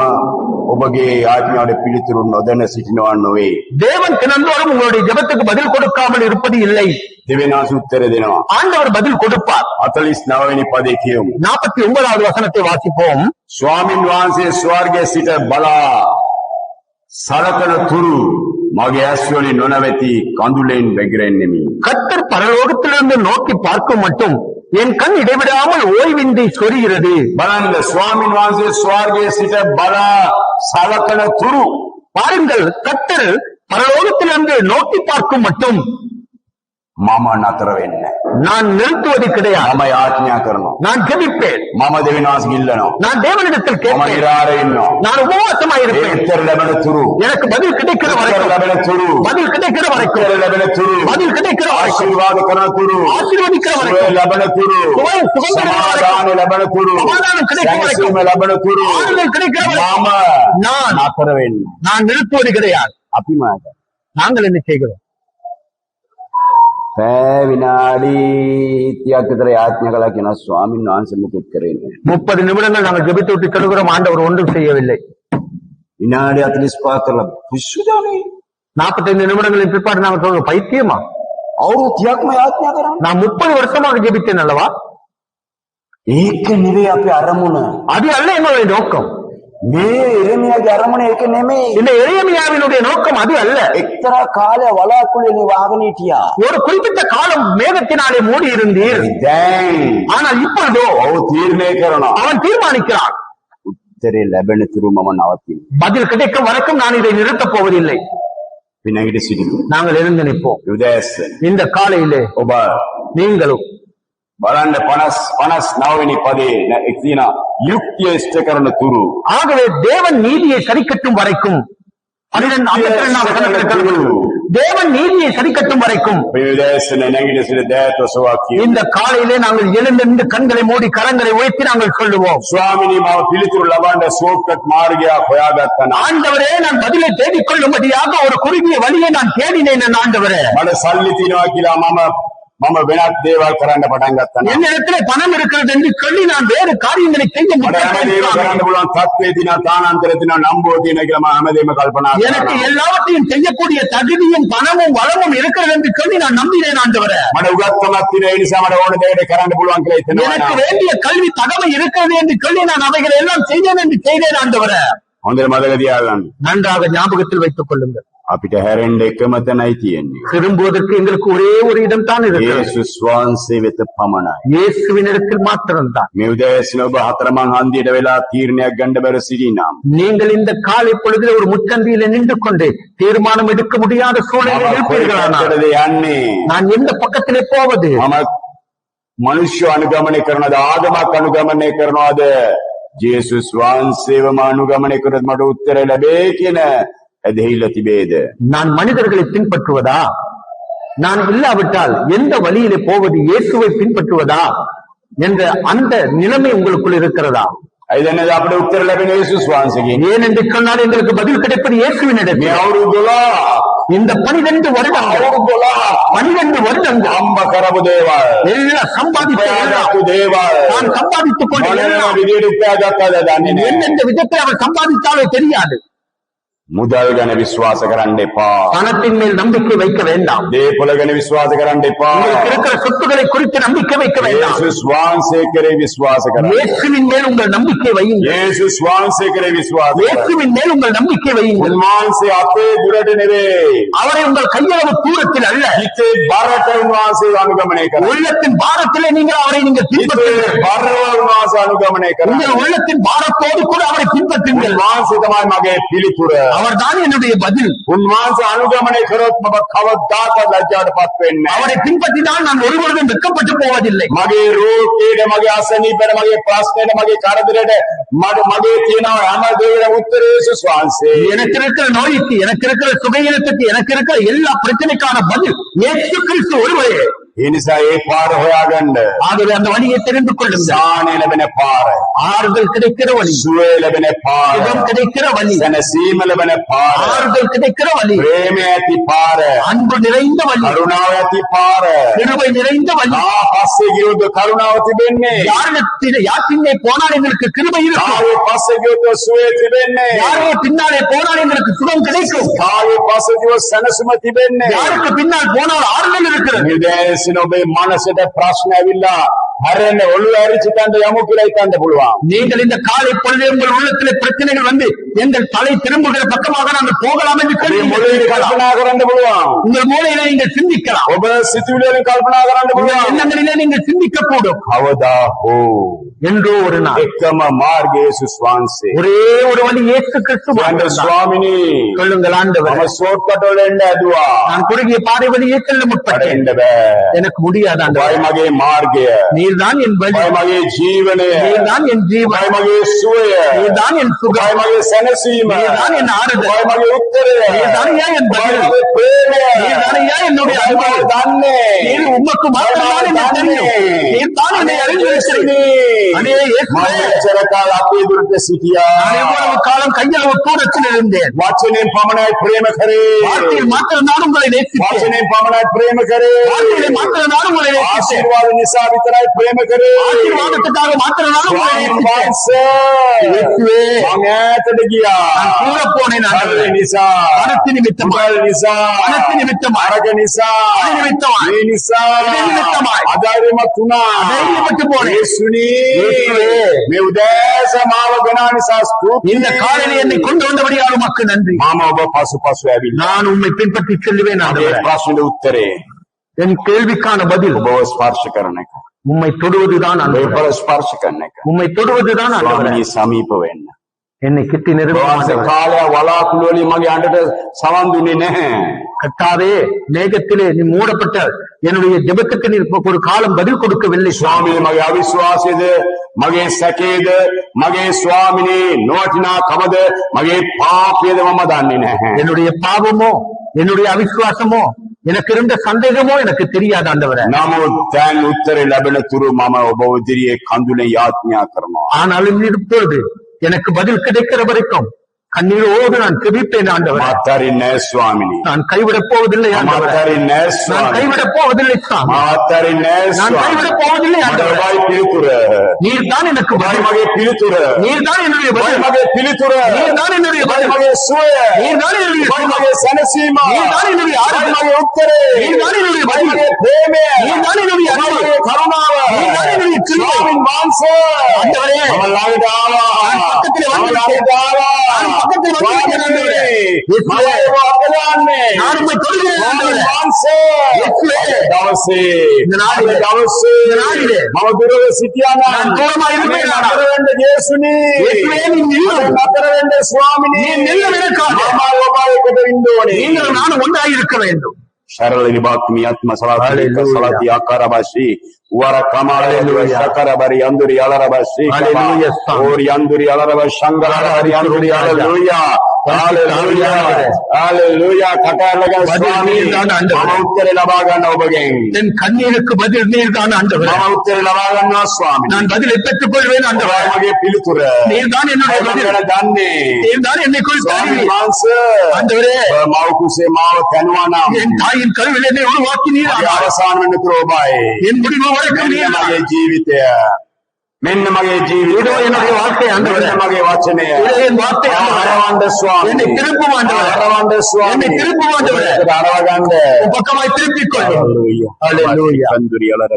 ඔබගේ යාඥාවට පිළිතුරු නොදැන සිටිනවා නොවේ. தேவன் தினந்தோறும் உங்களுடைய ஜெபத்துக்கு பதில் கொடுக்காமல் இருப்பது இல்லை. දෙවියන් වහන්සේ උත්තර දෙනවා. ஆண்டவர் பதில் கொடுப்பார். 49 වෙනි පදේ කියමු. 49வது வசனத்தை வாசிப்போம். ස්වාමින් වහන්සේ ස්වර්ගයේ සිට බලා සලකන තුරු මගේ ඇස් වලින් නොනවති කඳුලෙන් වැగిරෙන්නෙමි. கர்த்தர் பரலோகத்திலிருந்து நோக்கி பார்க்கும் மட்டும் என் கண் இடைவிடாமல் ஓய்வின்றி சொரிகிறது. බලන්න ස්වාමින් වහන්සේ ස්වර්ගයේ සිට බලා සලකන තුරු பாருங்கள், கர்த்தர் பரலோகத்திலிருந்து நோக்கி பார்க்கும் மட்டும் මම නතර වෙන්නේ. நான் நிறுத்துவது கிடையாது. මම යාඥා කරනවා. நான் ஜெபிப்பேன். මම දෙවියන් වහන්සේ ඉල්ලනවා. நான் தேவனிடத்தில் මම கேட்பேன். ඉරාරේ ඉන්නවා. நான் உபவாசமாக ඒ இருப்பேன். උත්තර ලැබෙන තුරු எனக்கு பதில் கிடைக்கிற උත්තර வரைக்கும் ලැබෙන තුරු பதில் கிடைக்கிற வரைக்கும் උත්තර ලැබෙන තුරු பதில் கிடைக்கிற வரைக்கும் ආශිර්වාද කරන තුරු ஆசீர்வதிக்கிற සුවය வரைக்கும் ලැබෙන තුරු සමාදාන ලැබෙන තුරු சமாதானம் கிடைக்கிற வரைக்கும் සැනසීම ලැබෙන තුරු ஆறுதல் கிடைக்கிற வரைக்கும் මම நான் නතර වෙන්නේ. நான் நிறுத்துவது கிடையாது. අපි මාත நாங்கள் என்ன செய்கிறோம்? පැය විනාඩි 30ක් විතර යාඥා කළා කියන ස්වාමීන් වහන්සේ මුකුත් කරේ නැහැ. 30 நிமிடங்கள் நாங்கள் ஜெபித்து விட்டு கெடுக்கிறோம், ஆண்டவர் ஒன்றும் செய்யவில்லை. විනාඩි 45 කරලා පිස්සුදානේ. 45 நிமிடங்களின் பிற்பாடு நாங்கள் சொல்றோம், பைத்தியமா? අවුරුදු 30ක්ම යාඥා කරා. நான் 30 வருஷமாக ஜெபித்தேன் அல்லவா? ඒක නෙවෙයි අපේ අරමුණ. அது அல்ல எங்களுடைய நோக்கம். මේ එරමියාගේ අරමුණ ඒක නෙමෙයි. இந்த எரேமியாவினுடைய நோக்கம் அது அல்ல. එක්තරා කාලය වලාකුළේ වාගෙන හිටියා. ஒரு குறிப்பிட்ட காலம் மேகத்தினாலே மூடி இருந்தீர். දැන් ஆனால் இப்பொழுதோ ඔව් තීරණය කරනවා. அவன் தீர்மானிக்கிறான், උත්තරේ ලැබෙන තුරු මම නවතිනවා. பதில் கிடைக்கும் வரைக்கும் நான் இதை நிறுத்தப் போவதில்லை. විනාඩි සිටිමු. நாங்கள் எழுந்து நிற்போம். උදෑසන இந்த காலையிலே ඔබ நீங்களும் බලන්න 59 වෙනි පදේ එක්දින යුක්තිය ඉෂ්ට කරන තුරු ஆகவே தேவன் நீதியை சரி கட்டும் வரைக்கும் 52ஆம் வசனத்தில் தேவன் நீதியை சரிக்கட்டும் வரைக்கும் இந்த காலையிலே நாங்கள் எழுந்திருந்து கண்களை மூடி கரங்களை உயர்த்தி நாங்கள் சொல்லுவோம், சுவாமினி மாவ பிலித்துரு லபாண்ட சோக்கட் மார்கியா கொயாகத்தன ஆண்டவரே நான் பதிலை தேடிக் கொள்ளும்படியாக ஒரு குறுகிய வழியை நான் தேடினேன். ஆண்டவரே மட சல்லித்தினோக்கிலா மம வினாத் தேவால் கரண்ட படங்கத்தன என்னிடத்திலே பணம் இருக்கிறது என்று சொல்லி நான் வேறு காரியங்களை செய்ய எனக்கு எல்லாவற்றையும் செய்யக்கூடிய தகுதியும் பணமும் வளமும் இருக்கிறது என்று சொல்லி நான் நம்பினேன். ஆண்டவரே எனக்கு வேண்டிய கல்வி தகவல் இருக்கிறது என்று சொல்லி நான் அவைகளை எல்லாம் செய்தேன் என்று செய்தேன். ஆண்டவரே நன்றாக ஞாபகத்தில் வைத்துக் கொள்ளுங்கள். අපිට හැරෙන්න එකම තැනයි තියෙන්නේ. திரும்புவதற்கு எங்களுக்கு ஒரே ஒரு இடம் தான் இருக்கிறது. යේසුස් වහන්සේ වෙත පමණයි. இயேசுவினிடத்தில் மாத்திரம்தான். මේ උදෑසන ඔබ හතරමං හන්දියට වෙලා තීරණයක් ගන්න බැර සිටිනම් நீங்கள் இந்த காலை பொழுதில் ஒரு முச்சந்தியில நின்று கொண்டு தீர்மானம் எடுக்க முடியாத சூழ்நிலையில் இருப்பீர்களானால் நான் எந்த பக்கத்திலே போவது? මනුෂ්‍ය අනුගමනය කරනවද ආගමක් අනුගමනය කරනවද යේසුස් වහන්සේවම අනුගමනය කරොත් මට උත්තර ලැබේ කියන நான் மனிதர்களை பின்பற்றுவதா, நான் இல்லாவிட்டால் எந்த வழியிலே போவது? இயேசுவை பின்பற்றுவதா என்ற அந்த நிலைமை உங்களுக்குள் இருக்கிறதா? අපිට උත්තර ලැබෙන යේසුස් වහන්සේගෙන්. ஏன் என்று சொன்னால் எங்களுக்கு பதில் கிடைப்பது இயேசுவினிடத்தில். இந்த 12 வருடங்கள் 12 வருடங்கள் අම්බ කරපු දේවල් எல்லாம் சம்பாதித்து நான் சம்பாதித்துக் கொண்டு எந்தெந்த விதத்தை அவர் சம்பாதித்தாலே தெரியாது. මුදල් ගැන විශ්වාස කරන්න එපා. பணத்தின் மேல் நம்பிக்கை வைக்க வேண்டாம். දේපොළ ගැන විශ්වාස කරන්න එපා. இருக்கிற சொத்துக்களை குறித்து நம்பிக்கை வைக்க வேண்டாம். යේසුස් වහන්සේ කෙරේ විශ්වාස කරන්න. இயேசுவின் மேல் உங்கள் நம்பிக்கை வையுங்கள். යේසුස් වහන්සේ කෙරේ විශ්වාස කරන්න. இயேசுவின் மேல் உங்கள் நம்பிக்கை வையுங்கள். උන්වහන්සේ අපේ දුරට නෙවෙයි. அவரை உங்கள் கையளவு தூரத்தில் அல்ல, හිතේ බරට උන්වහන්සේ අනුගමනය කරන්න. உள்ளத்தின் பாரத்திலே நீங்கள் அவரை நீங்கள் பின்பற்றுங்கள். බරව උන්වහන්සේ අනුගමනය කරන්න. உங்கள் உள்ளத்தின் பாரத்தோடு கூட அவரை பின்பற்றுங்கள். උන්වහන්සේ තමයි මගේ පිළිතුර. அவர்தான் என்னுடைய பதில். උන්වහන්සේ අනුගමනය කරොත් මම කවදාකවත් ලැජ්ජාවටපත් වෙන්නේ නැහැ. அவரை பின்பற்றினால் நான் ஒருபொழுதும் வெட்கப்பட்டு போவதில்லை. මගේ රෝගයට, මගේ අසනීපයට, මගේ ප්‍රශ්නෙට, මගේ කරදරයට මගේ තියෙනවා හැම දෙයකටම උත්තරේ යේසුස් වහන්සේ. எனக்கு இருக்கிற நோய்க்கு, எனக்கு இருக்கிற சுகையினத்துக்கு, எனக்கு இருக்கிற எல்லா பிரச்சனைக்கான பதில் இயேசு கிறிஸ்து ஒருவரே. ඒ නිසා ඒ පාර හොයාගන්න. ஆகவே அந்த வழியை தெரிந்து கொள்ளுங்கள். සාහනය ලැබෙන පාර, ஆறுதல் கிடைக்கிற வழி, සුවය ලැබෙන පාර, சுகம் கிடைக்கிற வழி, සැනසීම ලැබෙන පාර, ஆறுதல் கிடைக்கிற வழி, ප්‍රේමය ඇති පාර, அன்பு நிறைந்த வழி, කරුණාව ඇති පාර. கிருபை நிறைந்த வழி. පස්සේ ගියොත් කරුණාව තිබෙන්නේ. யார் பின்னே போனால் எங்களுக்கு கிருபை இருக்கும். කාගේ පස්සේ ගියොත් සුවය තිබෙන්නේ. யாரோ பின்னாலே போனால் எங்களுக்கு சுகம் கிடைக்கும். කාගේ පස්සේ ගියොත් සැනසීම තිබෙන්නේ. யாருக்கு பின்னால் போனால் ஆறுதல் இருக்கிறது. ඔබේ මනසට ප්‍රශ්න ඇවිල්ලා හරෙන්න ඔළුව ඇරිච්චිතන්ට යමු කියලා හිතන්න පුළුවන්. நீங்கள் இந்த காலை பொழுது உங்கள் உள்ளத்திலே பிரச்சனைகள் வந்து எங்கள் தலை திரும்புகிற பக்கமாக நாங்கள் போகலாம் என்று කල්පනා කරන්න පුළුවන්. உங்கள் மூளையிலே நீங்கள் சிந்திக்கலாம். ඔබ සිතුවිලි වලින් කල්පනා කරන්න පුළුවන්. எண்ணங்களிலே நீங்கள் சிந்திக்க கூடும். කවදා හෝ என்றோ ஒரு நாள் එකම මාර්ගය යේසුස් වහන්සේ. ஒரே ஒரு வழி இயேசு கிறிஸ்து වන්ද ස්වාමිනී சொல்லுங்கள் ஆண்டவரே, මම ෂෝට්කට් වල එන්න ඇදුවා. நான் குறுகிய பாதை வழியே செல்ல முற்பட்டேன். එන්න බෑ. எனக்கு முடியாது ஆண்டவரே. මගේ මාර්ගය. நீர்தான் என் வழி, මගේ ජීවනය. நீர்தான் என் ஜீவன், මගේ සුවය. நீர்தான் என் சுகம், මගේ සැනසීම. நீர்தான் என் ஆறுதல், මගේ උත්තරය. நீர்தான் என் பதில், මගේ ප්‍රේමය. நீர்தான் என்னுடைய அன்பு. දන්නේ. நீர் உமக்கு மாத்திரம்தான் எனக்கு தெரியும். நீர்தான் என்னை அறிந்திருக்கிறீர். அடே இயேசுவே, මම කාල අපේ දුරට සිටියා. நான் எவ்வளவு காலம் கையளவு தூரத்தில் இருந்தேன். වචනෙන් පමණයි ප්‍රේම කරේ. வார்த்தையில் மாத்திரம் நான் உங்களை நேசித்தேன். වචනෙන් පමණයි ප්‍රේම කරේ. வார்த்தையிலே மாத்திரம் நான் உங்களை நேசித்தேன். ආශිර්වාද නිසා විතරයි ප්‍රේම කරේ. ஆசீர்வாதத்துக்காக மாத்திரம் நான் உங்களை நேசித்தேன். இயேசுவே, මම ඈතට ගියා. நான் தூர போனேன் ஆண்டவரே. නිසා பணத்தின் நிமித்தமாய், මුදල් නිසා பணத்தின் நிமித்தமாய், අරක නිසා அது நிமித்தமாய், මේ නිසා இது நிமித்தமாய் අධෛර්යමත් වුණා. தைரியப்பட்டு போனேன். යේසුනි, இயேசுவே, මේ උදෑස මාව ගෙනා නිසා ස්තුතියි. இந்த காலையில் என்னை கொண்டு வந்தபடியாக உமக்கு நன்றி. මම ඔබ පසුපසු ඇවිල්ලා நான் உம்மை பின்பற்றி செல்லுவேன் මේ ஆண்டவரே. ප්‍රශ්නෙට උත්තරේ என் கேள்விக்கான பதில் ඔබව ස්පර්ශ කරන එක. உம்மை தொடுவதுதான் ஆண்டவரே. ඔබව ස්පර්ශ කරන එක. உம்மை தொடுவதுதான் ஆண்டவரே. ස්වාමී සමීප වෙන්න. என்னை கிட்டி நிறுவனம் වාසේ කාලය වලාකුළු වලින් මගේ අඬට සවන් දුන්නේ නැහැ. கர்த்தாவே, மேகத்திலே நீ மூடப்பட்ட என்னுடைய ஜெபத்துக்கு நீர் ஒரு காலம் பதில் கொடுக்கவில்லை. ස්වාමී මගේ අවිශ්වාසයේද, මගේ සැකේද, මගේ ස්වාමිනේ නොවටිනා කමද, මගේ පාපයේද මම දන්නේ නැහැ. என்னுடைய பாவமோ, என்னுடைய அவிசுவாசமோ எனக்கு இருந்த சந்தேகமோ எனக்கு தெரியாத ஆண்டவரே. නමුත් දැන් උත්තරේ ලැබෙන තුරු මම ඔබ ඉදිරියේ කඳුලේ යාඥා කරනවා. ஆனாலும் இப்பொழுது எனக்கு பதில் கிடைக்கிற வரைக்கும் கண்ணீரோடு நான் ஜெபிப்பேன் ஆண்டவரே. අත්හරින්නේ නැහැ ස්වාමිනී. நான் கைவிடப் போவதில்லை ஆண்டவரே. අත්හරින්නේ නැහැ நான் ස්වාමිනී. கைவிடப் போவதில்லை சாமி. අත්හරින්නේ නැහැ நான் ස්වාමිනී. கைவிடப் போவதில்லை ஆண்டவரே. මගේ පිළිතුර. நீர் தான் எனக்கு பதில். මගේ පිළිතුර. நீர் தான் என்னுடைய பதில். මගේ පිළිතුර. நீர் தான் என்னுடைய பதில். මගේ සුවය. நீர் தான் என்னுடைய சுகம். මගේ සැනසීම. நீர் தான் என்னுடைய ஆறுதல். මගේ උත්තරේ. நீர் தான் என்னுடைய பதில். මගේ ප්‍රේමය. நீர் தான் என்னுடைய அன்பு. මගේ කරුණාව. நீர் தான் என்னுடைய கிருபை. ස්වාමීන් වහන්සේ. ஆண்டவரே, මම ළඟට ආවා. நான் பக்கத்திலே මම வந்திருக்கேன். ළඟට ආවා. நான் பக்கத்தில் வந்திருக்கேன் ஆண்டவரே. මම ඒව අතලන්නේ. நான் உம்மை தொழுகிறேன் ஆண்டவரே. වහන්සේ. இயேசுவே, දවසේ இந்த நாளிலே, දවසේ இந்த நாளிலே මම දුරව සිටියා நான் தூரமா இருப்பேன் නතර ஆண்டவரே. වෙන්න යේසුනි. இயேசுவே, நீ நில்லும். නතර වෙන්න ස්වාමිනී. நீ நில்லும் எனக்காக. මම ඔබ එකට ඉන්න ඕනේ. நீங்களும் நானும் ஒன்றாய் இருக்க வேண்டும். Sharali bakmi atma salati Hallelujah. salati akarabashi wara kamale Hallelujah. shakarabari anduri alarabashi Hallelujah, Son. ori anduri alarabashi shangarabari anduri hallelujah hallelujah hallelujah katalaga பதில் swami நீர்தான் ஆண்டவரே. mama uttare laba ganna obagen என் கண்ணீருக்கு பதில் நீர்தான் ஆண்டவரே. mama uttare laba ganna swami நான் பதிலை பெற்றுக் கொள்வேன் ஆண்டவரே. mage pilutura நீர்தான் என்னுடைய பதில். mama danne நீர்தான் என்னை குறித்து swami அறிவீர். mansa ஆண்டவரே, mau kuse mau tanuwana என் தாயின் கருவில் என்னை உருவாக்கினீர் mage ஆண்டவரே. avasan wenna turobai என் முடிவு வரைக்கும் මෙන්න நீர்தான். මගේ ජීවිතය මෙන්න මගේ ජීවිතය இதோ என்னுடைய வாழ்க்கை ஆண்டவரே. මෙන්න මගේ වචනය இதோ என் வார்த்தை ஆண்டவரே. අරවන්න ස්වාමී என்னை திருப்பும் ஆண்டவரே. අරවන්න ස්වාමී என்னை திருப்பும் ஆண்டவரே. අරවගන්න உன் பக்கமாய் திருப்பிக் கொள்ளும். Hallelujah. Hallelujah. කන්දුරිය අලර